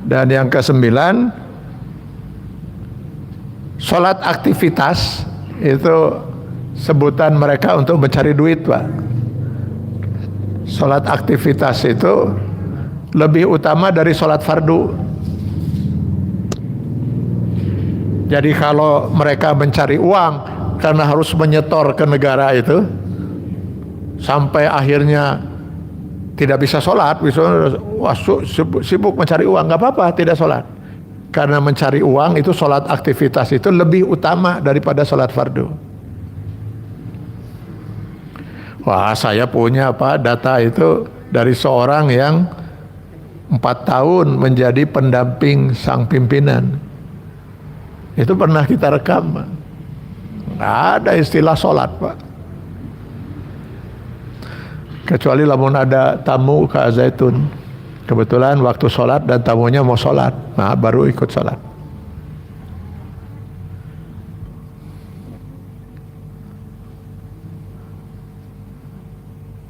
Dan yang ke-9, sholat aktivitas itu sebutan mereka untuk mencari duit, Pak. Sholat aktivitas itu lebih utama dari sholat fardu. Jadi kalau mereka mencari uang karena harus menyetor ke negara itu, sampai akhirnya tidak bisa sholat, sibuk mencari uang, nggak apa-apa, tidak sholat. Karena mencari uang itu sholat aktivitas itu lebih utama daripada sholat fardu. Wah, saya punya data itu dari seorang yang 4 tahun menjadi pendamping sang pimpinan. Itu pernah kita rekam, Pak. Nggak ada istilah sholat, Pak. Kecuali lamun ada tamu ke Zaitun, kebetulan waktu sholat dan tamunya mau sholat, nah baru ikut sholat.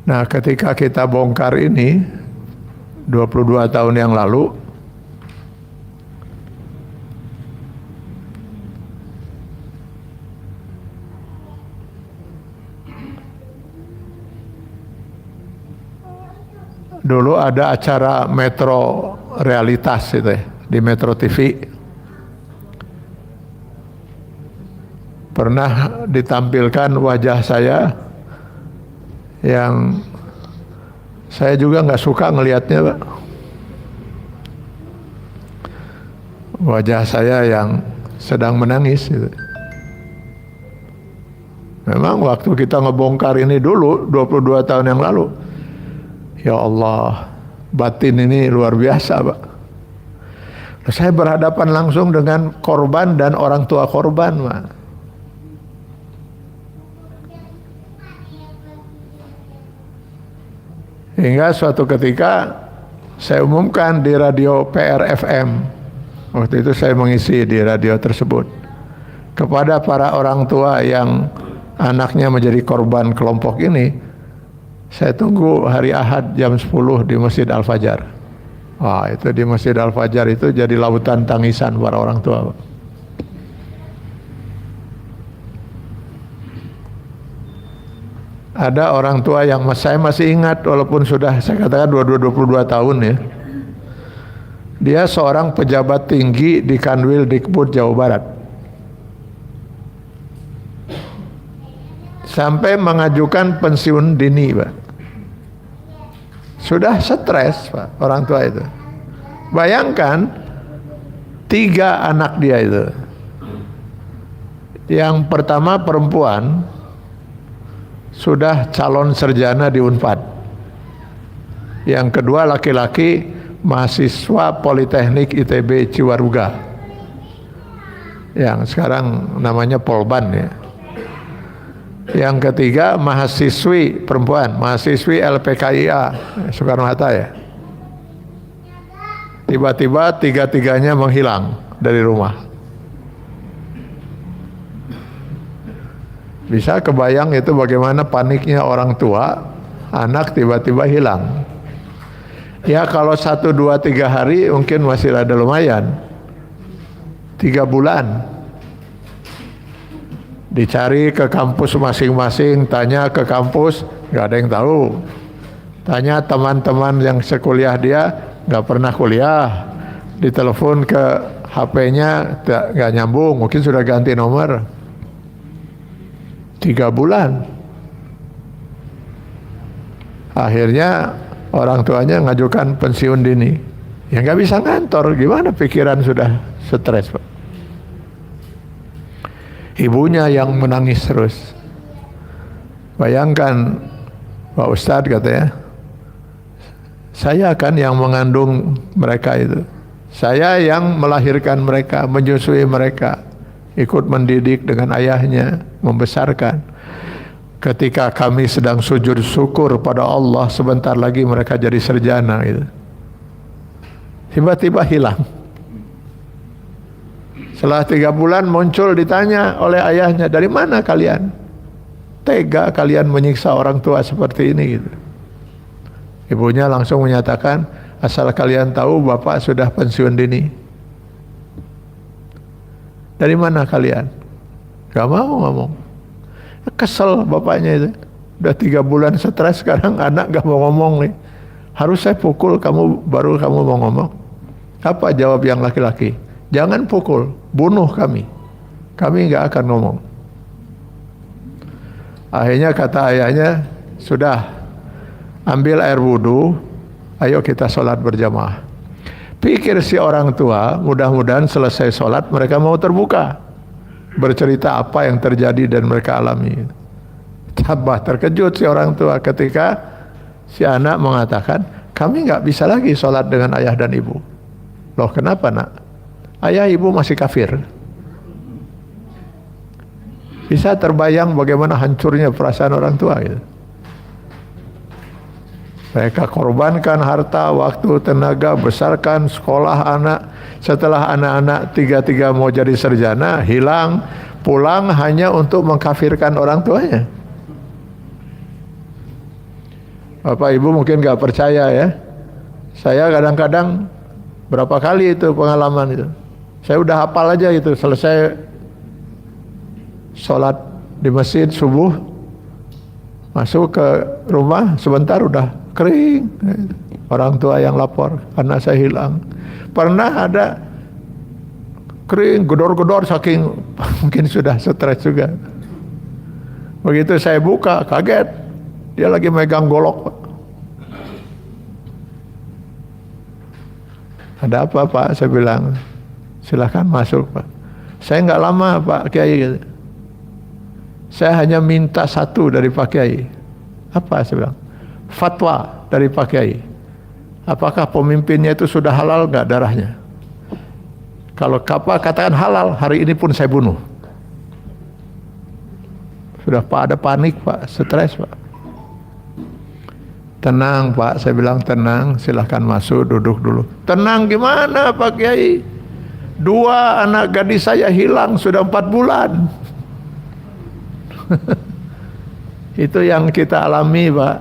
Nah ketika kita bongkar ini 22 tahun yang lalu, dulu ada acara Metro Realitas itu ya, di Metro TV. Pernah ditampilkan wajah saya yang saya juga nggak suka ngelihatnya, Pak. Wajah saya yang sedang menangis gitu. Memang waktu kita ngebongkar ini dulu 22 tahun yang lalu, ya Allah, batin ini luar biasa, Pak. Saya berhadapan langsung dengan korban dan orang tua korban, Pak. Hingga suatu ketika saya umumkan di radio PRFM. Waktu itu saya mengisi di radio tersebut. Kepada para orang tua yang anaknya menjadi korban kelompok ini, saya tunggu hari Ahad jam 10 di Masjid Al-Fajar. Wah, itu di Masjid Al-Fajar itu jadi lautan tangisan para orang tua. Ada orang tua yang saya masih ingat, walaupun sudah saya katakan 22 tahun ya. Dia seorang pejabat tinggi di Kanwil Dikbud Jawa Barat. Sampai mengajukan pensiun dini, Pak. Sudah stres, Pak, orang tua itu. Bayangkan 3 anak dia itu. Yang pertama perempuan, sudah calon sarjana di Unpad. Yang kedua laki-laki, mahasiswa Politeknik ITB Ciwaruga, yang sekarang namanya Polban ya. Yang ketiga mahasiswi perempuan, mahasiswi LPKIA Soekarno-Hatta ya. Tiba-tiba 3-tiganya menghilang dari rumah. Bisa kebayang itu bagaimana paniknya orang tua, anak tiba-tiba hilang. Ya kalau 1, 2, 3 hari mungkin masih ada lumayan. 3 bulan. Dicari ke kampus masing-masing, tanya ke kampus, nggak ada yang tahu. Tanya teman-teman yang sekuliah dia, nggak pernah kuliah. Ditelepon ke HP-nya, nggak nyambung, mungkin sudah ganti nomor. 3 bulan. Akhirnya orang tuanya ngajukan pensiun dini. Ya nggak bisa ngantor, gimana pikiran sudah stres, Pak. Ibunya yang menangis terus. Bayangkan Pak Ustadz katanya, saya kan yang mengandung mereka itu. Saya yang melahirkan mereka, menyusui mereka, ikut mendidik dengan ayahnya, membesarkan. Ketika kami sedang sujud syukur pada Allah, sebentar lagi mereka jadi sarjana gitu. Tiba-tiba hilang. Setelah 3 bulan muncul, ditanya oleh ayahnya, dari mana kalian? Tega kalian menyiksa orang tua seperti ini gitu. Ibunya langsung menyatakan, asal kalian tahu bapak sudah pensiun dini. Dari mana kalian? Gak mau ngomong. Kesel bapaknya itu. Udah 3 bulan stres, sekarang anak gak mau ngomong nih. Harus saya pukul kamu baru kamu mau ngomong. Apa jawab yang laki-laki? Jangan pukul, bunuh kami. Kami gak akan ngomong. Akhirnya kata ayahnya, sudah, ambil air wudhu, ayo kita sholat berjamaah. Pikir si orang tua, mudah-mudahan selesai sholat mereka mau terbuka, bercerita apa yang terjadi dan mereka alami. Tabah terkejut si orang tua ketika si anak mengatakan, kami nggak bisa lagi sholat dengan ayah dan ibu. Loh kenapa nak? Ayah ibu masih kafir. Bisa terbayang bagaimana hancurnya perasaan orang tua gitu. Mereka korbankan harta, waktu, tenaga, besarkan sekolah anak. Setelah anak-anak tiga-tiga mau jadi sarjana, hilang, pulang hanya untuk mengkafirkan orang tuanya. Bapak Ibu mungkin gak percaya ya. Saya kadang-kadang berapa kali itu pengalaman itu. Saya udah hafal aja itu, selesai sholat di masjid subuh, masuk ke rumah sebentar udah kering. Orang tua yang lapor, anak saya hilang. Pernah ada kering, gedor-gedor saking mungkin sudah stres juga. Begitu saya buka, kaget. Dia lagi megang golok, Pak. Ada apa, Pak? Saya bilang, silahkan masuk, Pak. Saya nggak lama, Pak Kiai. Saya hanya minta satu dari Pak Kiai. Apa? Saya bilang, fatwa dari Pak Kiai. Apakah pemimpinnya itu sudah halal nggak darahnya? Kalau kapal katakan halal, hari ini pun saya bunuh. Sudah Pak ada panik, Pak, stres, Pak. Tenang, Pak, saya bilang tenang, silahkan masuk, duduk dulu. Tenang gimana, Pak Kiai? 2 anak gadis saya hilang sudah 4 bulan. Itu yang kita alami, Pak.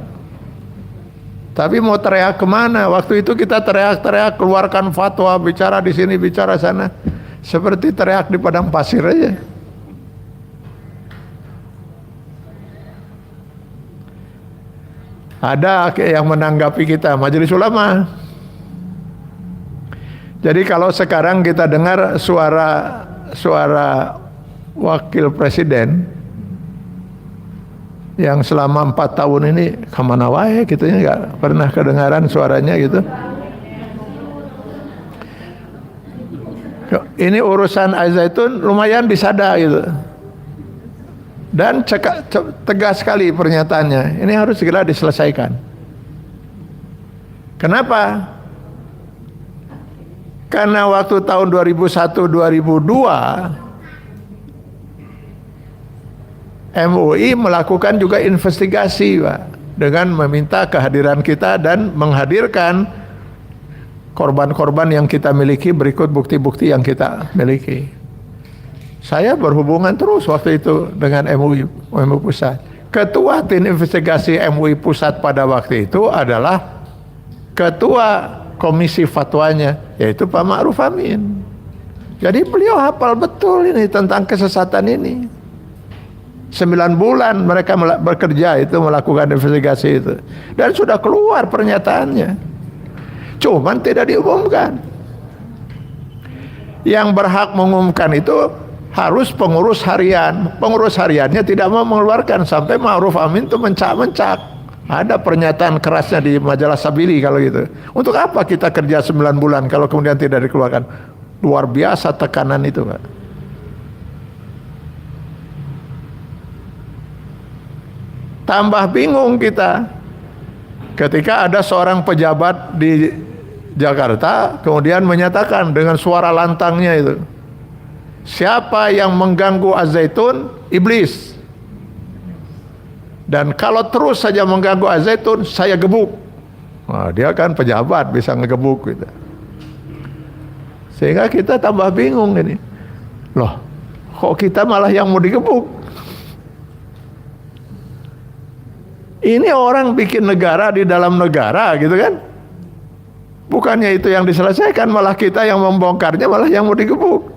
Tapi mau teriak kemana? Waktu itu kita teriak-teriak, keluarkan fatwa, bicara di sini, bicara sana. Seperti teriak di padang pasir aja. Ada yang menanggapi kita, Majelis Ulama. Jadi kalau sekarang kita dengar suara wakil presiden yang selama 4 tahun ini kemana wae gitu ya, nggak pernah kedengaran suaranya gitu. Ini urusan Al-Zaitun lumayan disada gitu. Dan tegas sekali pernyataannya, ini harus segera diselesaikan. Kenapa? Karena waktu tahun 2001-2002 MUI melakukan juga investigasi, Pak, dengan meminta kehadiran kita dan menghadirkan korban-korban yang kita miliki berikut bukti-bukti yang kita miliki. Saya berhubungan terus waktu itu dengan MUI Pusat. Ketua tim investigasi MUI Pusat pada waktu itu adalah ketua komisi fatwanya, yaitu Pak Ma'ruf Amin. Jadi beliau hafal betul ini tentang kesesatan ini. 9 bulan mereka bekerja itu, melakukan investigasi itu. Dan sudah keluar pernyataannya. Cuman tidak diumumkan. Yang berhak mengumumkan itu harus pengurus harian. Pengurus hariannya tidak mau mengeluarkan sampai Ma'ruf Amin itu mencak-mencak. Ada pernyataan kerasnya di majalah Sabili kalau gitu. Untuk apa kita kerja 9 bulan kalau kemudian tidak dikeluarkan? Luar biasa tekanan itu, Pak. Tambah bingung kita ketika ada seorang pejabat di Jakarta kemudian menyatakan dengan suara lantangnya itu, siapa yang mengganggu Al-Zaitun, iblis. Dan kalau terus saja mengganggu Al-Zaitun, saya gebuk. Nah, dia kan pejabat, bisa ngegebuk gitu. Sehingga kita tambah bingung ini. Loh, kok kita malah yang mau digebuk? Ini orang bikin negara di dalam negara gitu kan. Bukannya itu yang diselesaikan, malah kita yang membongkarnya, malah yang mau digebuk.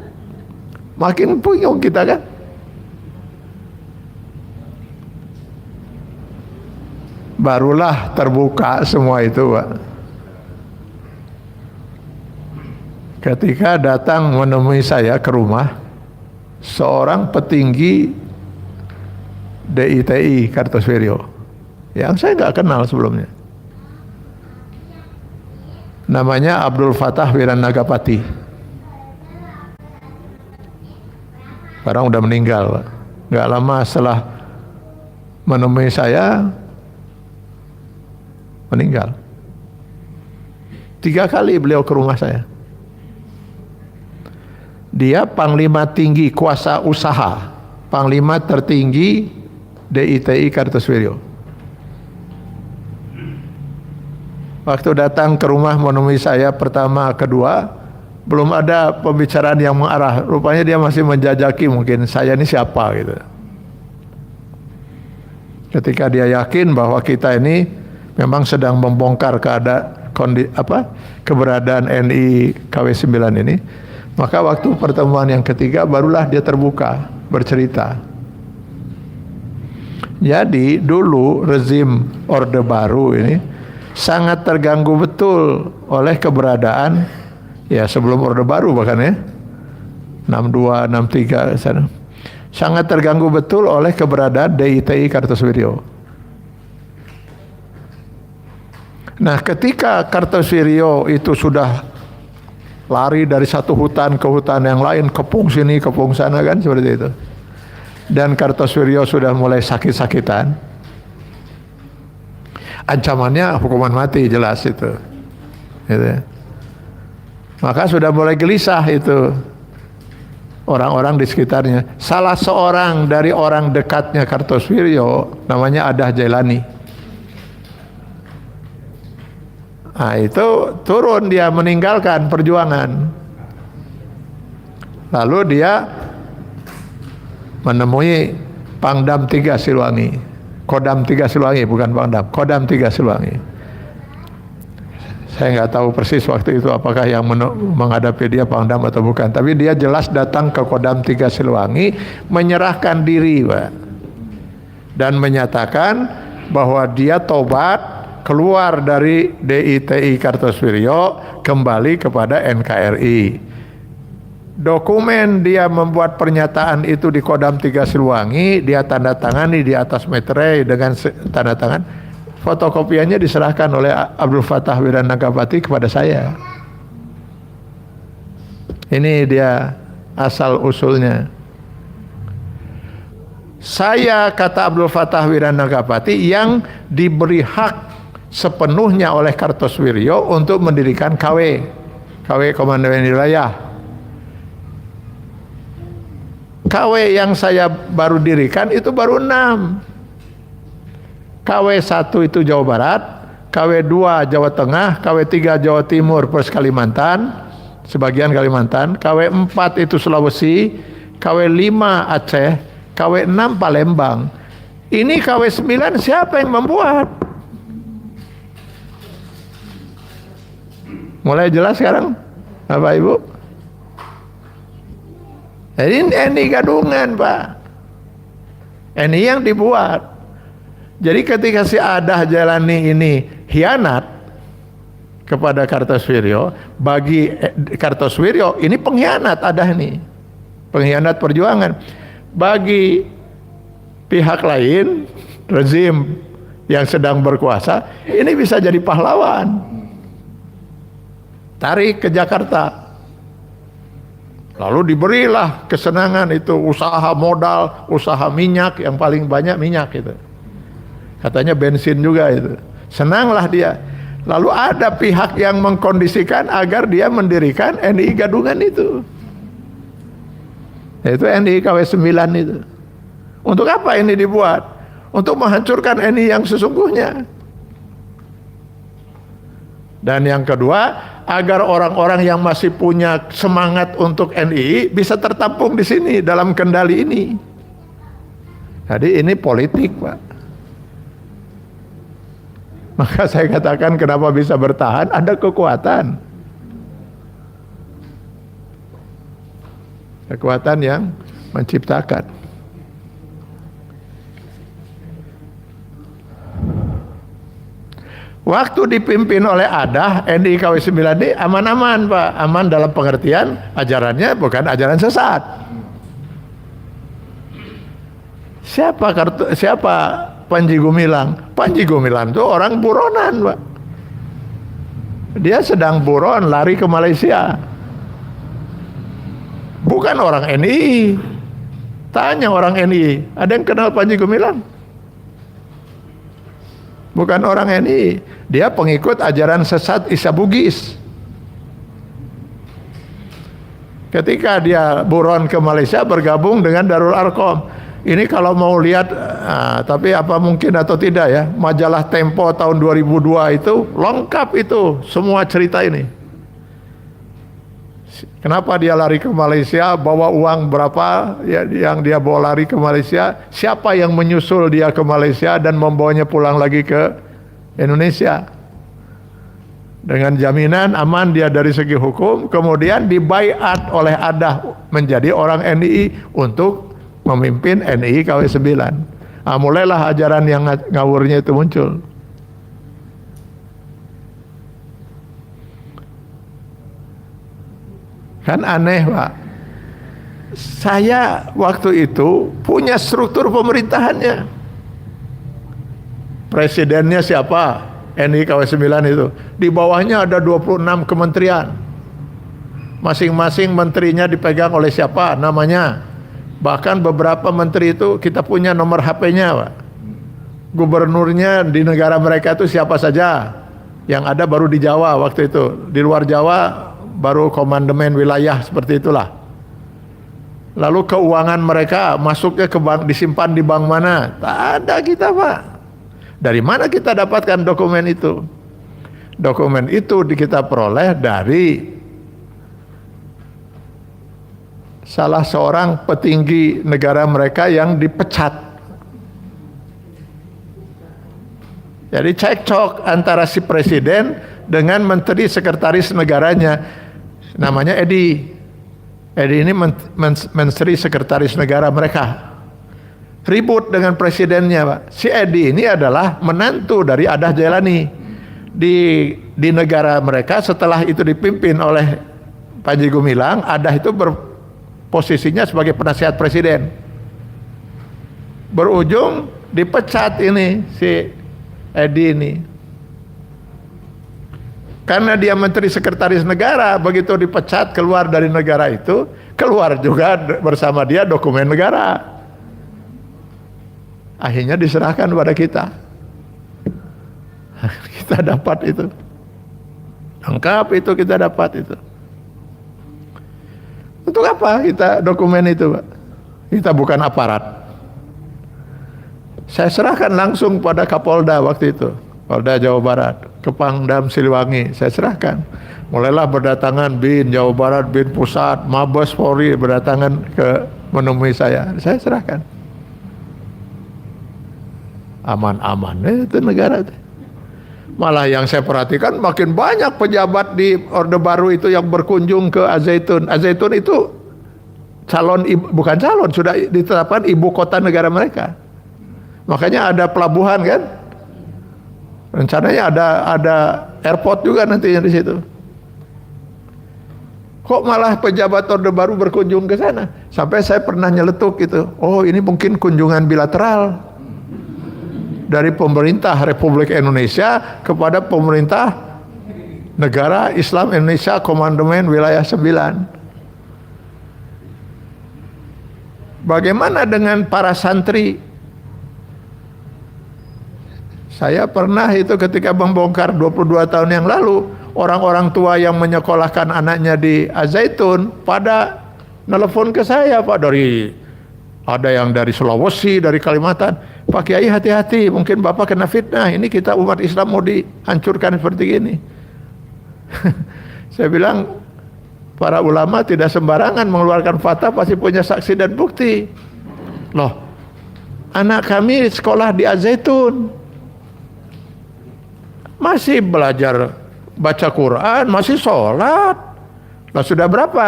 Makin bingung kita kan. Barulah terbuka semua itu, Pak. Ketika datang menemui saya ke rumah seorang petinggi DITI Kartosuwiryo yang saya nggak kenal sebelumnya. Namanya Abdul Fattah Wiranagapati. Sekarang udah meninggal, Pak. Nggak lama setelah menemui saya, meninggal. 3 kali beliau ke rumah saya. Dia panglima tinggi kuasa usaha, panglima tertinggi DITI Kartosuwiryo. Waktu datang ke rumah menemui saya pertama, kedua, belum ada pembicaraan yang mengarah. Rupanya dia masih menjajaki mungkin saya ini siapa gitu. Ketika dia yakin bahwa kita ini memang sedang membongkar keberadaan NI KW9 ini, maka waktu pertemuan yang ketiga barulah dia terbuka bercerita. Jadi dulu rezim Orde Baru ini sangat terganggu betul oleh keberadaan, ya sebelum Orde Baru bahkan ya 62, 63 sana. Sangat terganggu betul oleh keberadaan DITI Kartosuwiryo. Nah, ketika Kartosuwiryo itu sudah lari dari satu hutan ke hutan yang lain, kepung sini, kepung sana kan seperti itu. Dan Kartosuwiryo sudah mulai sakit-sakitan. Ancamannya hukuman mati jelas itu. Gitu. Maka sudah mulai gelisah itu orang-orang di sekitarnya. Salah seorang dari orang dekatnya Kartosuwiryo namanya Adah Jailani. Nah, itu turun dia meninggalkan perjuangan. Lalu dia menemui Pangdam 3 Siliwangi. Kodam 3 Siliwangi, bukan Pangdam, Kodam 3 Siliwangi. Saya nggak tahu persis waktu itu apakah yang menghadapi dia Pangdam atau bukan. Tapi dia jelas datang ke Kodam 3 Siliwangi, menyerahkan diri, Pak. Dan menyatakan bahwa dia tobat, keluar dari DITI Kartosuwiryo, kembali kepada NKRI. Dokumen dia membuat pernyataan itu di Kodam 3 Siliwangi, dia tanda tangani di atas meterai dengan tanda tangan. Fotokopiannya diserahkan oleh Abdul Fattah Wiranagapati kepada saya. Ini dia asal usulnya. Saya, kata Abdul Fattah Wiranagapati, yang diberi hak sepenuhnya oleh Kartosuwiryo untuk mendirikan KW Komandan Wilayah. KW yang saya baru dirikan itu baru 6. KW 1 itu Jawa Barat, KW 2 Jawa Tengah, KW 3 Jawa Timur plus Kalimantan, sebagian Kalimantan, KW 4 itu Sulawesi, KW 5 Aceh, KW 6 Palembang. Ini KW 9 siapa yang membuat? Mulai jelas sekarang, Bapak Ibu? Ini gadungan, Pak. Ini yang dibuat. Jadi ketika si Adah Jailani ini hianat kepada Kartosuwiryo, bagi Kartosuwiryo ini pengkhianat Adah ini, pengkhianat perjuangan. Bagi pihak lain, rezim yang sedang berkuasa, ini bisa jadi pahlawan. Tarik ke Jakarta. Lalu diberilah kesenangan itu, usaha modal, usaha minyak, yang paling banyak minyak itu. Katanya bensin juga itu. Senanglah dia. Lalu ada pihak yang mengkondisikan agar dia mendirikan NI Gadungan itu. Yaitu NI KW9 itu. Untuk apa ini dibuat? Untuk menghancurkan NI yang sesungguhnya. Dan yang kedua, agar orang-orang yang masih punya semangat untuk NI bisa tertampung di sini dalam kendali ini. Jadi ini politik, Pak. Maka saya katakan kenapa bisa bertahan, ada kekuatan. Kekuatan yang menciptakan. Waktu dipimpin oleh Adah, NI KW9 ini aman-aman, Pak. Aman dalam pengertian ajarannya bukan ajaran sesat. Siapa Panji Gumilang? Panji Gumilang itu orang buronan, Pak. Dia sedang buron lari ke Malaysia. Bukan orang NI. Tanya orang NI, ada yang kenal Panji Gumilang? Bukan orang NI. Dia pengikut ajaran sesat Isa Bugis. Ketika dia buron ke Malaysia bergabung dengan Darul Arkom. ini kalau mau lihat, tapi apa mungkin atau tidak ya, majalah Tempo tahun 2002 itu lengkap itu semua cerita ini. Kenapa dia lari ke Malaysia, bawa uang berapa ya, yang dia bawa lari ke Malaysia, siapa yang menyusul dia ke Malaysia dan membawanya pulang lagi ke Indonesia. Dengan jaminan aman dia dari segi hukum, kemudian dibaiat oleh Adah menjadi orang NII untuk memimpin NII KW 9. Mulailah ajaran yang ngawurnya itu muncul. Kan aneh, Pak. Saya waktu itu punya struktur pemerintahannya. Presidennya siapa? NII KW 9 itu. Di bawahnya ada 26 kementerian. Masing-masing menterinya dipegang oleh siapa? Namanya. Bahkan beberapa menteri itu kita punya nomor HP-nya, Pak. Gubernurnya di negara mereka itu siapa saja. Yang ada baru di Jawa waktu itu. Di luar Jawa baru komandemen wilayah seperti itulah. Lalu keuangan mereka masuknya ke bank, disimpan di bank mana? Tak ada kita, Pak. Dari mana kita dapatkan dokumen itu? Dokumen itu kita peroleh dari salah seorang petinggi negara mereka yang dipecat. Jadi cekcok antara si presiden dengan menteri sekretaris negaranya. Namanya Edi. Edi ini menteri sekretaris negara mereka. Ribut dengan presidennya, Pak. Si Edi ini adalah menantu dari Adah Jailani. Di negara mereka setelah itu dipimpin oleh Panji Gumilang, Adah itu posisinya sebagai penasihat presiden. Berujung dipecat ini si Edi ini. Karena dia menteri sekretaris negara, begitu dipecat keluar dari negara itu, keluar juga bersama dia dokumen negara. Akhirnya diserahkan kepada kita. Kita dapat itu. Lengkap itu kita dapat itu. Untuk apa kita dokumen itu, Pak? Kita bukan aparat. Saya serahkan langsung pada Kapolda waktu itu, Polda Jawa Barat, ke Pangdam Siliwangi. Saya serahkan. Mulailah berdatangan BIN Jawa Barat, BIN Pusat, Mabes Polri berdatangan ke menemui saya. Saya serahkan. Aman-aman itu negara itu. Malah yang saya perhatikan makin banyak pejabat di Orde Baru itu yang berkunjung ke Al-Zaitun. Al-Zaitun itu bukan calon, sudah ditetapkan ibu kota negara mereka. Makanya ada pelabuhan kan? Rencananya ada airport juga nantinya di situ. Kok malah pejabat Orde Baru berkunjung ke sana? Sampai saya pernah nyeletuk gitu. Oh, ini mungkin kunjungan bilateral dari pemerintah Republik Indonesia kepada pemerintah negara Islam Indonesia Komandemen Wilayah 9. Bagaimana dengan para santri? Saya pernah itu ketika membongkar 22 tahun yang lalu, orang-orang tua yang menyekolahkan anaknya di Al-Zaitun pada nelpon ke saya, Pak, ada yang dari Sulawesi, dari Kalimantan. Pak Kiai hati-hati, mungkin Bapak kena fitnah. Ini kita umat Islam mau dihancurkan seperti ini. Saya bilang, para ulama tidak sembarangan mengeluarkan fatwa, pasti punya saksi dan bukti. Loh, anak kami sekolah di Al-Zaitun, masih belajar baca Quran, masih sholat. Lah sudah berapa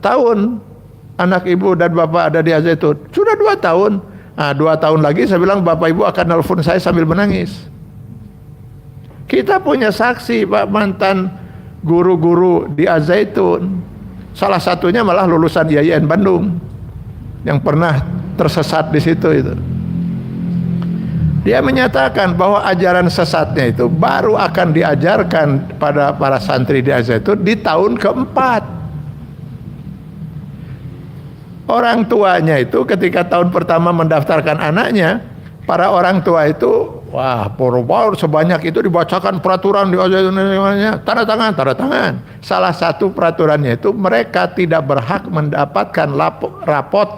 tahun anak ibu dan bapak ada di Al-Zaitun? Sudah 2 tahun. 2 tahun lagi saya bilang bapak ibu akan nelfon saya sambil menangis. Kita punya saksi, Pak, mantan guru-guru di Al-Zaitun. Salah satunya malah lulusan IAIN Bandung yang pernah tersesat di situ itu. Dia menyatakan bahwa ajaran sesatnya itu baru akan diajarkan pada para santri di Al-Zaitun di tahun keempat. Orang tuanya itu ketika tahun pertama mendaftarkan anaknya, para orang tua itu, wah, boro-boro sebanyak itu dibacakan peraturan di Al-Zaitun, tanda tangan. Salah satu peraturannya itu mereka tidak berhak mendapatkan rapot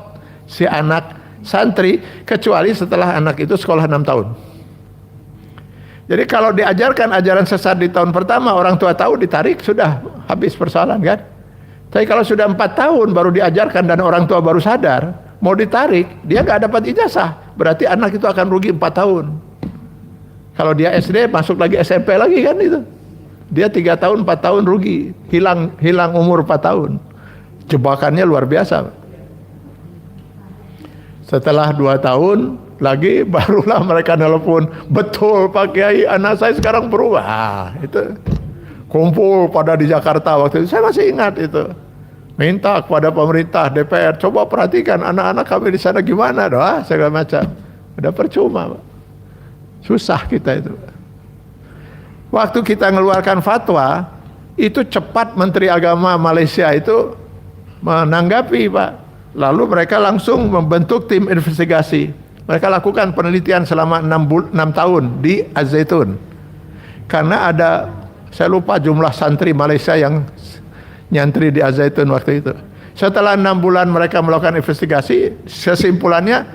si anak santri kecuali setelah anak itu sekolah 6 tahun. Jadi kalau diajarkan ajaran sesat di tahun pertama, orang tua tahu, ditarik, sudah habis persoalan kan. Tapi kalau sudah 4 tahun baru diajarkan dan orang tua baru sadar, mau ditarik, dia nggak dapat ijazah, berarti anak itu akan rugi 4 tahun. Kalau dia SD masuk lagi SMP lagi kan itu, dia 3 tahun 4 tahun rugi, hilang umur 4 tahun. Jebakannya luar biasa. Setelah 2 tahun lagi barulah mereka nelpon, betul Pak Kiai, anak saya sekarang berubah. Itu kumpul pada di Jakarta waktu itu, saya masih ingat itu. Minta kepada pemerintah, DPR, coba perhatikan anak-anak kami di sana gimana, doa segala macam. Udah percuma, Pak. Susah kita itu. Waktu kita mengeluarkan fatwa, itu cepat Menteri Agama Malaysia itu menanggapi, Pak. Lalu mereka langsung membentuk tim investigasi. Mereka lakukan penelitian selama 6 tahun di Az-Zaitun. Karena ada, saya lupa jumlah santri Malaysia yang nyantri di Az-Zaitun waktu itu. Setelah 6 bulan mereka melakukan investigasi, kesimpulannya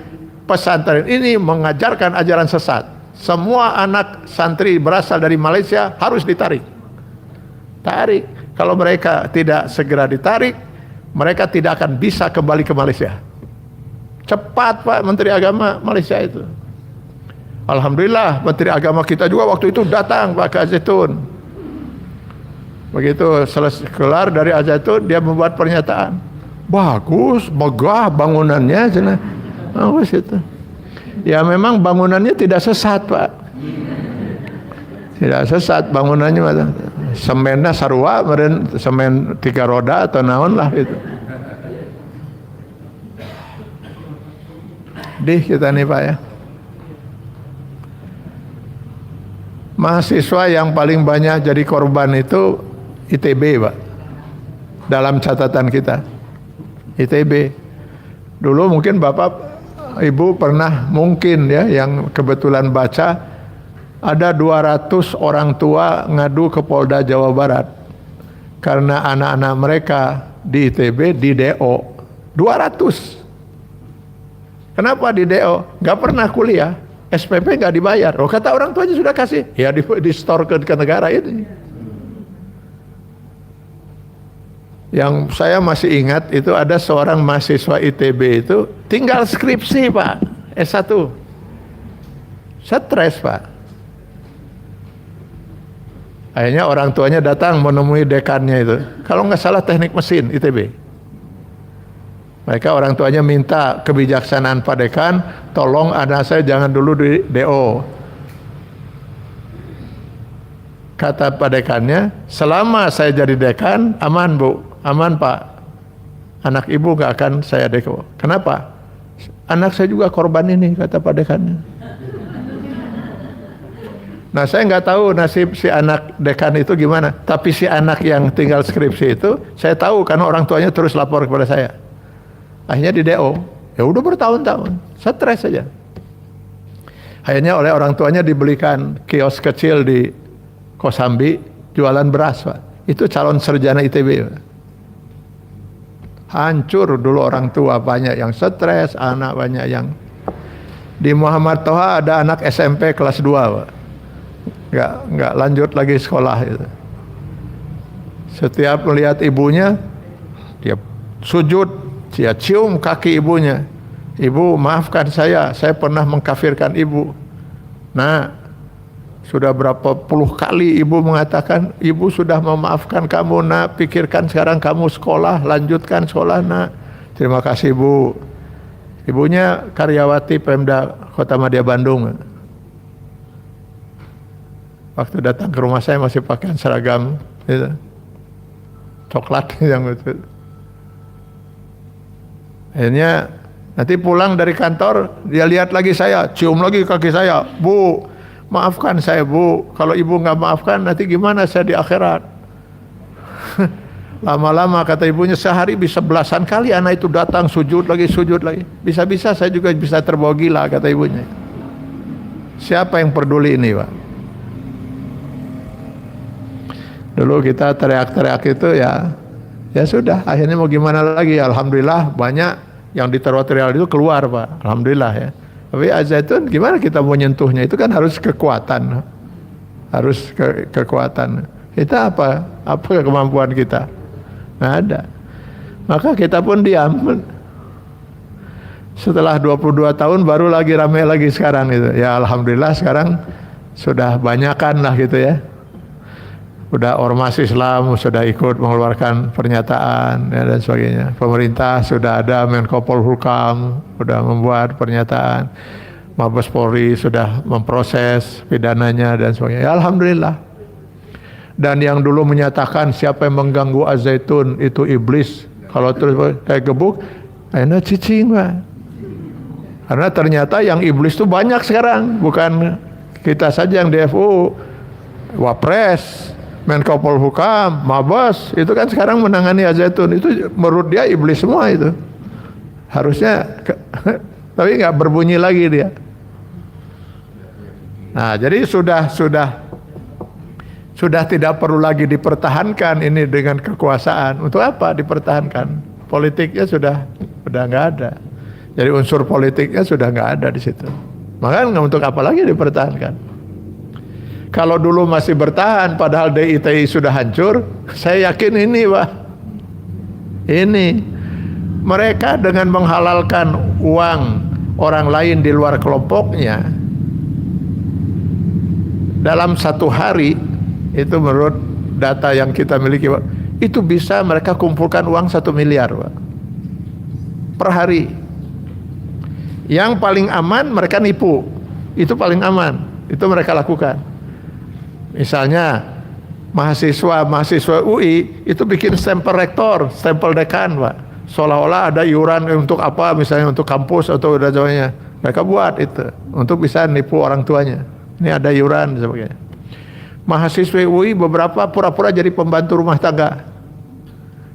pesantren ini mengajarkan ajaran sesat. Semua anak santri berasal dari Malaysia harus ditarik. Tarik. Kalau mereka tidak segera ditarik, mereka tidak akan bisa kembali ke Malaysia. Cepat Pak Menteri Agama Malaysia itu. Alhamdulillah Menteri Agama kita juga waktu itu datang Pak ke Az-Zaitun. Begitu selesai kelar dari Az-Zaitun, dia membuat pernyataan, bagus, megah bangunannya, cina. Bagus itu. Ya memang bangunannya tidak sesat Pak. Tidak sesat bangunannya, semennya sarua, kemudian semen 3 roda atau naon lah itu. Kita nih Pak ya. Mahasiswa yang paling banyak jadi korban itu ITB Pak. Dalam catatan kita. ITB. Dulu mungkin Bapak Ibu pernah mungkin ya yang kebetulan baca, ada 200 orang tua ngadu ke Polda Jawa Barat karena anak-anak mereka di ITB di DO. 200. Kenapa di DO? Gak pernah kuliah, SPP gak dibayar. Oh kata orang tuanya sudah kasih, ya di store ke negara ini. Yang saya masih ingat itu ada seorang mahasiswa ITB itu tinggal skripsi Pak, S1. Stres Pak. Akhirnya orang tuanya datang menemui dekannya itu. Kalau nggak salah teknik mesin ITB. Mereka orang tuanya minta kebijaksanaan Pak Dekan, tolong anak saya jangan dulu di DO. Kata Pak Dekannya, selama saya jadi dekan, aman Bu, aman Pak. Anak ibu nggak akan saya DO. Kenapa? Anak saya juga korban ini, kata Pak Dekannya. Nah saya nggak tahu nasib si anak dekan itu gimana. Tapi si anak yang tinggal skripsi itu, saya tahu karena orang tuanya terus lapor kepada saya. Akhirnya di DO, ya udah bertahun-tahun, stres saja. Akhirnya oleh orang tuanya dibelikan kios kecil di Kosambi, jualan beras Pak. Itu calon sarjana ITB Pak. Hancur dulu orang tua, banyak yang stres, anak banyak yang. Di Muhammad Toha ada anak SMP kelas 2 Pak. Nggak lanjut lagi sekolah itu. Setiap melihat ibunya, dia sujud. Dia cium kaki ibunya. Ibu maafkan saya pernah mengkafirkan ibu. Nah, sudah berapa puluh kali ibu mengatakan, ibu sudah memaafkan kamu nak, pikirkan sekarang kamu sekolah, lanjutkan sekolah nak. Terima kasih Bu. Ibunya karyawati Pemda Kota Madya Bandung. Waktu datang ke rumah saya masih pakaian seragam gitu. Coklat yang itu. Akhirnya nanti pulang dari kantor, dia lihat lagi saya, cium lagi kaki saya, Bu, maafkan saya Bu, kalau ibu nggak maafkan nanti gimana saya di akhirat. Lama-lama kata ibunya, sehari bisa belasan kali anak itu datang sujud lagi. Bisa-bisa saya juga bisa terbawa gila, kata ibunya. Siapa yang peduli ini Pak? Dulu kita teriak-teriak itu ya sudah, akhirnya mau gimana lagi. Alhamdulillah banyak yang di teritorial itu keluar Pak, alhamdulillah ya. Tapi Az-Zaitun gimana kita mau nyentuhnya, itu kan harus kekuatan, harus kekuatan. Kita apa kemampuan kita? Nggak ada. Maka kita pun diam. Setelah 22 tahun baru lagi ramai lagi sekarang itu. Ya alhamdulillah sekarang sudah banyakan lah gitu ya. Udah ormas Islam sudah ikut mengeluarkan pernyataan ya, dan sebagainya. Pemerintah sudah ada Menko Polhukam sudah membuat pernyataan. Mabes Polri sudah memproses pidananya dan sebagainya. Ya alhamdulillah. Dan yang dulu menyatakan siapa yang mengganggu Az-Zaitun itu iblis, kalau terus kayak gebuk, enak cicing Pak. Karena ternyata yang iblis itu banyak sekarang, bukan kita saja yang DFU, Wapres, Menko Polhukam, Mabes, itu kan sekarang menangani Az-Zaitun. Itu menurut dia iblis semua itu. Harusnya, tapi nggak berbunyi lagi dia. Nah, jadi sudah tidak perlu lagi dipertahankan ini dengan kekuasaan. Untuk apa dipertahankan? Politiknya sudah nggak ada. Jadi unsur politiknya sudah nggak ada di situ. Maka untuk apa lagi dipertahankan? Kalau dulu masih bertahan, padahal DITI sudah hancur, saya yakin ini Pak. Ini mereka dengan menghalalkan uang orang lain di luar kelompoknya, dalam satu hari, itu menurut data yang kita miliki Pak, itu bisa mereka kumpulkan uang 1 miliar Pak, per hari. Yang paling aman mereka nipu, itu paling aman, itu mereka lakukan. Misalnya mahasiswa UI itu bikin stempel rektor, stempel dekan Pak, seolah-olah ada iuran untuk apa, misalnya untuk kampus atau dan sebagainya. Mereka buat itu untuk bisa nipu orang tuanya. Ini ada iuran dan sebagainya. Mahasiswa UI beberapa pura-pura jadi pembantu rumah tangga,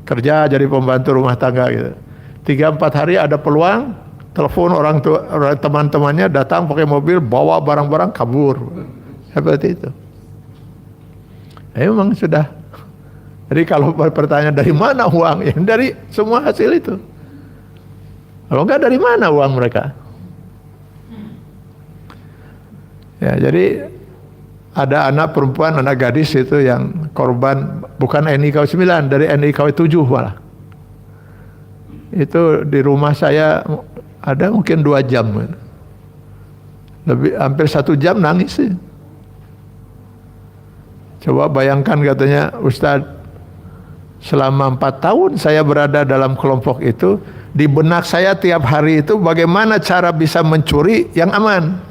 kerja jadi pembantu rumah tangga gitu. 3-4 hari ada peluang, telepon orang tua, teman-temannya datang pakai mobil, bawa barang-barang kabur, seperti itu. Memang sudah. Jadi kalau pertanyaan dari mana uang, ya dari semua hasil itu. Kalau enggak dari mana uang mereka? Ya, jadi ada anak perempuan, anak gadis itu yang korban bukan NIKW 9, dari NIKW 7 malah. Itu di rumah saya ada mungkin 2 jam. Lebih hampir 1 jam nangis sih. Coba bayangkan katanya, Ustadz, selama 4 tahun saya berada dalam kelompok itu, di benak saya tiap hari itu bagaimana cara bisa mencuri yang aman.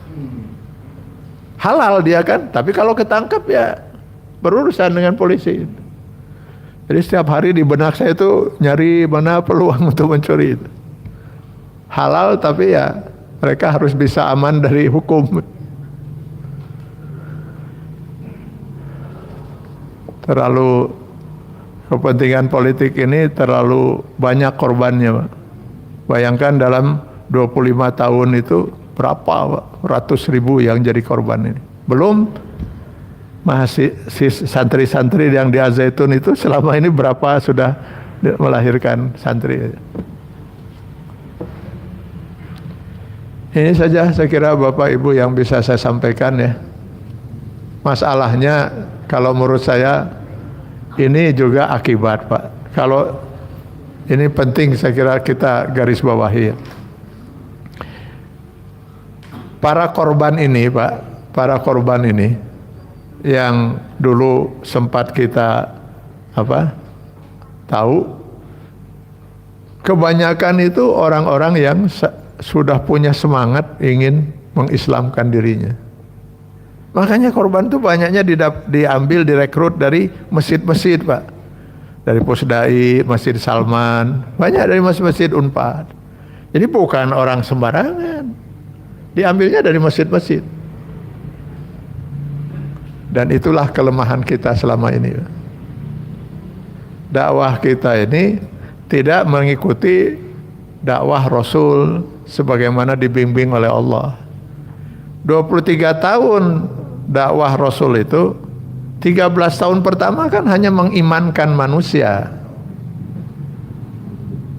Halal dia kan, tapi kalau ketangkap ya berurusan dengan polisi. Jadi setiap hari di benak saya itu nyari mana peluang untuk mencuri itu. Halal tapi ya mereka harus bisa aman dari hukum. Terlalu kepentingan politik ini terlalu banyak korbannya Pak. Bayangkan dalam 25 tahun itu berapa ratus ribu yang jadi korban ini. Belum santri-santri yang di Az-Zaitun itu selama ini berapa sudah melahirkan santri. Ini saja saya kira Bapak Ibu yang bisa saya sampaikan ya. Masalahnya kalau menurut saya ini juga akibat Pak. Kalau ini penting saya kira kita garis bawahi ya. Para korban ini Pak, para korban ini yang dulu sempat kita tahu, kebanyakan itu orang-orang yang sudah punya semangat ingin mengislamkan dirinya. Makanya korban itu banyaknya diambil, direkrut dari masjid-masjid Pak, dari Pusdai, Masjid Salman, banyak dari masjid-masjid Unpad. Jadi bukan orang sembarangan, diambilnya dari masjid-masjid. Dan itulah kelemahan kita selama ini. Dakwah kita ini tidak mengikuti dakwah Rasul sebagaimana dibimbing oleh Allah. 23 tahun dakwah Rasul itu, 13 tahun pertama kan hanya mengimankan manusia.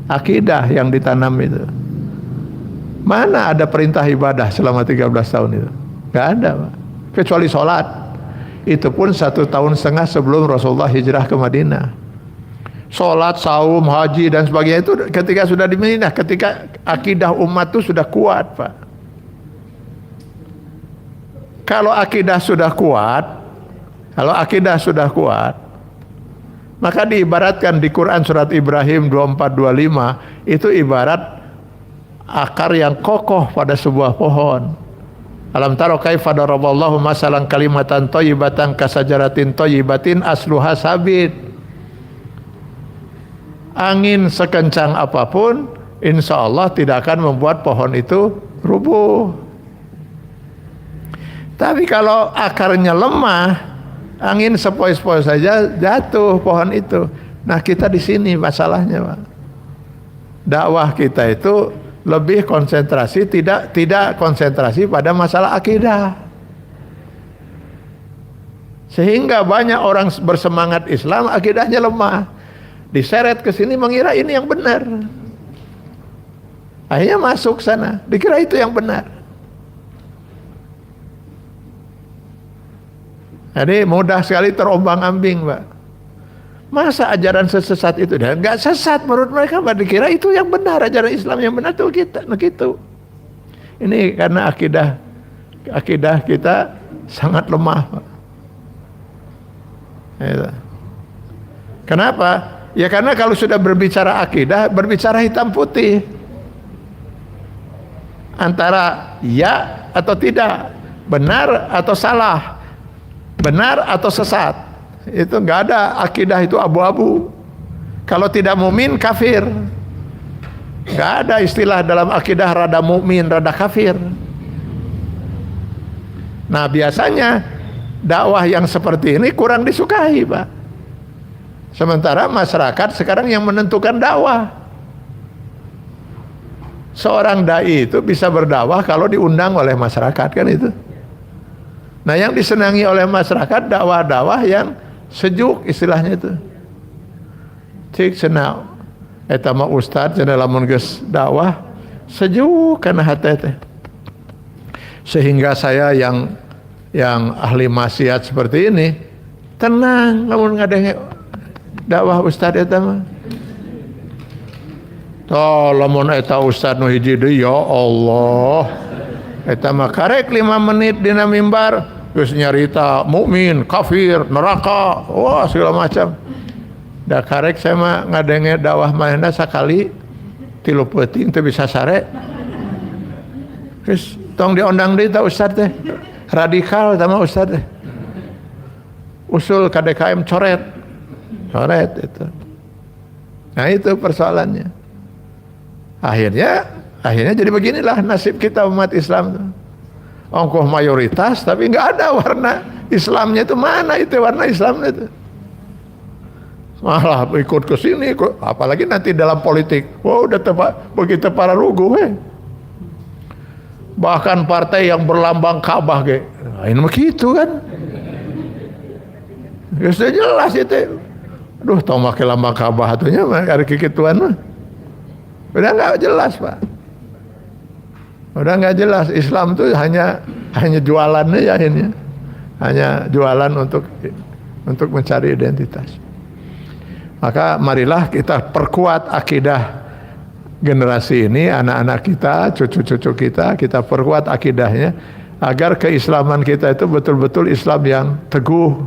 Akidah yang ditanam itu. Mana ada perintah ibadah selama 13 tahun itu? Gak ada, Pak. Kecuali sholat. Itu pun 1,5 tahun sebelum Rasulullah hijrah ke Madinah. Sholat, saum, haji dan sebagainya itu ketika sudah di Madinah, ketika akidah umat itu sudah kuat, Pak. Kalau akidah sudah kuat, maka diibaratkan di Quran surat Ibrahim 24-25 itu ibarat akar yang kokoh pada sebuah pohon. Alam taro kaifa daraballahu masalan kalimatan thayyibatan kasajaratin thayyibatin asluha sabit. Angin sekencang apapun insya Allah tidak akan membuat pohon itu rubuh. Tapi kalau akarnya lemah, angin sepoi-sepoi saja jatuh pohon itu. Nah, kita di sini masalahnya, Pak. Dakwah kita itu lebih konsentrasi, tidak konsentrasi pada masalah akidah. Sehingga banyak orang bersemangat Islam, akidahnya lemah. Diseret ke sini mengira ini yang benar. Akhirnya masuk sana, dikira itu yang benar. Jadi mudah sekali terombang-ambing, Pak. Masa ajaran sesat itu? Dan nggak sesat menurut mereka, Pak. Dikira itu yang benar, ajaran Islam yang benar tuh kita. Nah gitu. Ini karena akidah kita sangat lemah, Pak. Gitu. Kenapa? Ya karena kalau sudah berbicara akidah, berbicara hitam putih. Antara ya atau tidak, benar atau salah, benar atau sesat. Itu nggak ada, akidah itu abu-abu. Kalau tidak mukmin kafir. Nggak ada istilah dalam akidah rada mukmin, rada kafir. Nah biasanya dakwah yang seperti ini kurang disukai, Pak. Sementara masyarakat sekarang yang menentukan dakwah. Seorang dai itu bisa berdakwah kalau diundang oleh masyarakat, kan itu. Nah yang disenangi oleh masyarakat dakwah-dakwah yang sejuk istilahnya itu. Cik cenah eta mah ustaz cenah lamun geus dakwah sejuk kana hate teh. Sehingga saya yang ahli maksiat seperti ini tenang lamun ngadenge dakwah ustaz eta mah. Toh lamun eta ustaz nu hiji deui ya Allah. Eta mah karek 5 menit dina mimbar geus nyarita mukmin, kafir, neraka, wah segala macam. Da karek saya mah ngadenge dakwah manehna sakali 3 peuting teu bisa sare. Geus tong diondang deui ta ustaz teh. Radikal eta mah ustaz teh. Usul KDKM coret itu. Nah itu persoalannya. Akhirnya jadi beginilah nasib kita umat Islam tuh. Ongkoh mayoritas tapi nggak ada warna Islamnya itu, mana itu warna Islamnya itu. Malah ikut ke sini, apalagi nanti dalam politik. Wah udah begitu para rugu Bahkan partai yang berlambang Ka'bah nah, ini begitu kan. Ya sudah jelas itu. Aduh, tau make lambang Ka'bah atunya mah ada kikituan mah. Udah nggak jelas, Pak. Udah nggak jelas. Islam itu hanya jualan aja ini. Hanya jualan untuk mencari identitas. Maka marilah kita perkuat akidah generasi ini, anak-anak kita, cucu-cucu kita perkuat akidahnya agar keislaman kita itu betul-betul Islam yang teguh,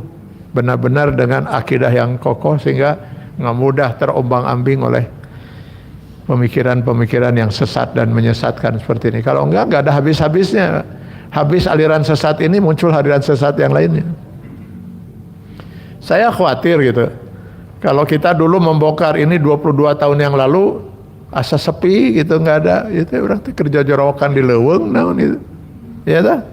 benar-benar dengan akidah yang kokoh sehingga nggak mudah terombang-ambing oleh pemikiran-pemikiran yang sesat dan menyesatkan seperti ini. Kalau enggak ada habis-habisnya. Habis aliran sesat ini muncul aliran sesat yang lainnya. Saya khawatir gitu. Kalau kita dulu membongkar ini 22 tahun yang lalu asa sepi gitu, nggak ada itu orang kerja jorokan di leuweung naon itu. Ya dah.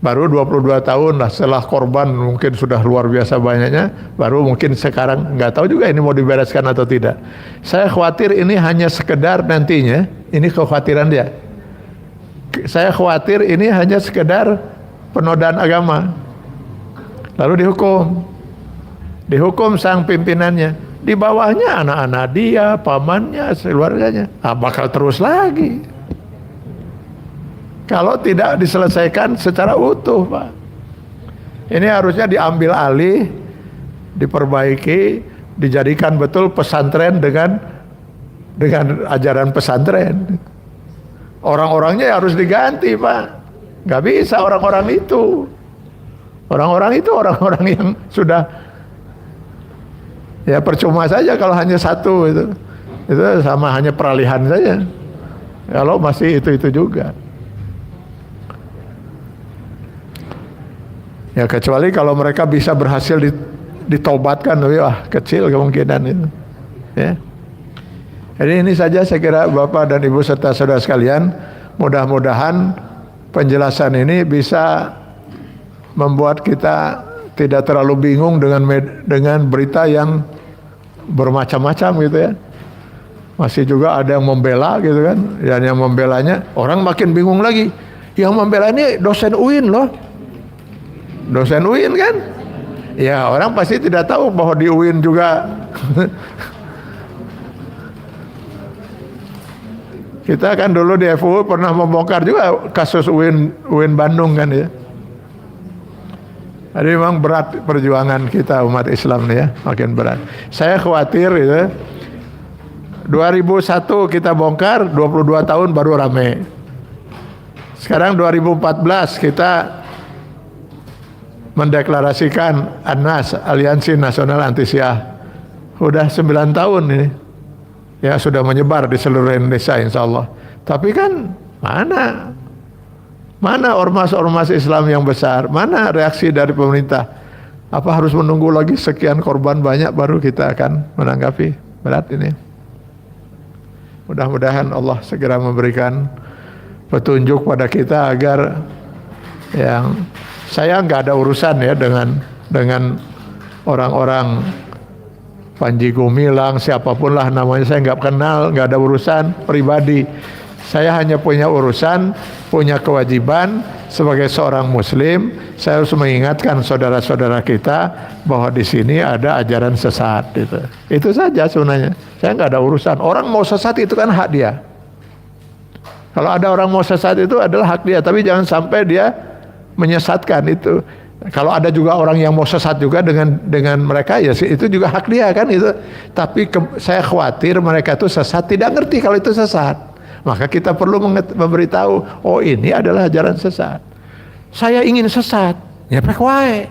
Baru 22 tahun lah setelah korban mungkin sudah luar biasa banyaknya, baru mungkin sekarang nggak tahu juga ini mau dibereskan atau tidak. Saya khawatir ini hanya sekedar nantinya, ini kekhawatiran dia. Saya khawatir ini hanya sekedar penodaan agama. Lalu dihukum sang pimpinannya. Di bawahnya anak-anak dia, pamannya, keluarganya. Bakal terus lagi. Kalau tidak diselesaikan secara utuh, Pak. Ini harusnya diambil alih, diperbaiki, dijadikan betul pesantren dengan ajaran pesantren. Orang-orangnya harus diganti, Pak. Nggak bisa orang-orang itu. Orang-orang itu orang-orang yang sudah, ya percuma saja kalau hanya satu itu sama hanya peralihan saja. Kalau masih itu juga. Ya kecuali kalau mereka bisa berhasil ditobatkan, wah kecil kemungkinan itu. Ya. Jadi ini saja saya kira Bapak dan Ibu serta saudara sekalian, mudah-mudahan penjelasan ini bisa membuat kita tidak terlalu bingung dengan berita yang bermacam-macam gitu ya. Masih juga ada yang membela gitu kan, dan yang membelanya orang makin bingung lagi. Yang membela ini dosen UIN loh. Dosen UIN kan? Ya orang pasti tidak tahu bahwa di UIN juga kita kan dulu di FU pernah membongkar juga kasus UIN Bandung kan ya. Jadi memang berat perjuangan kita umat Islam nih ya, makin berat. Saya khawatir gitu. 2001 kita bongkar, 22 tahun baru rame. Sekarang 2014 kita mendeklarasikan ANNAS, Aliansi Nasional Anti Syiah. Udah 9 tahun ini. Ya sudah menyebar di seluruh Indonesia insya Allah. Tapi kan mana ormas-ormas Islam yang besar? Mana reaksi dari pemerintah? Apa harus menunggu lagi sekian korban banyak baru kita akan menanggapi? Berat ini. Mudah-mudahan Allah segera memberikan petunjuk pada kita agar yang saya nggak ada urusan ya dengan orang-orang Panji Gumilang, siapapun lah namanya, saya nggak kenal, nggak ada urusan pribadi. Saya hanya punya urusan, punya kewajiban sebagai seorang Muslim. Saya harus mengingatkan saudara-saudara kita bahwa di sini ada ajaran sesat. Itu saja sebenarnya. Saya nggak ada urusan. Orang mau sesat itu kan hak dia. Kalau ada orang mau sesat itu adalah hak dia, tapi jangan sampai dia menyesatkan itu. Kalau ada juga orang yang mau sesat juga dengan mereka, ya itu juga hak dia kan itu. Tapi saya khawatir mereka itu sesat, tidak ngerti kalau itu sesat. Maka kita perlu memberitahu, oh ini adalah ajaran sesat. Saya ingin sesat, ya pek wae.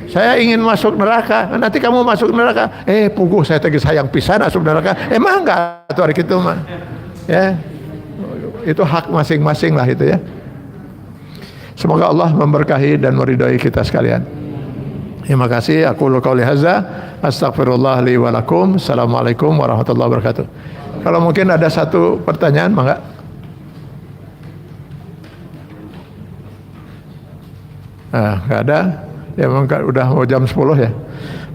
Saya ingin masuk neraka, nanti kamu masuk neraka. Puguh saya tadi sayang pisan masuk neraka. Emang enggak tuh hari itu mah. Ya. Itu hak masing-masing lah itu ya. Semoga Allah memberkahi dan meridai kita sekalian. Terima kasih. Aku qouli hadza, astaghfirullah li wa lakum. Assalamualaikum warahmatullahi wabarakatuh. Kalau mungkin ada satu pertanyaan, mangga. Nggak ada. Ya udah mau jam 10 ya.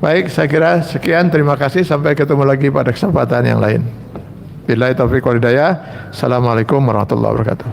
Baik, saya kira sekian. Terima kasih. Sampai ketemu lagi pada kesempatan yang lain. Billahi taufiq wal hidayah. Assalamualaikum warahmatullahi wabarakatuh.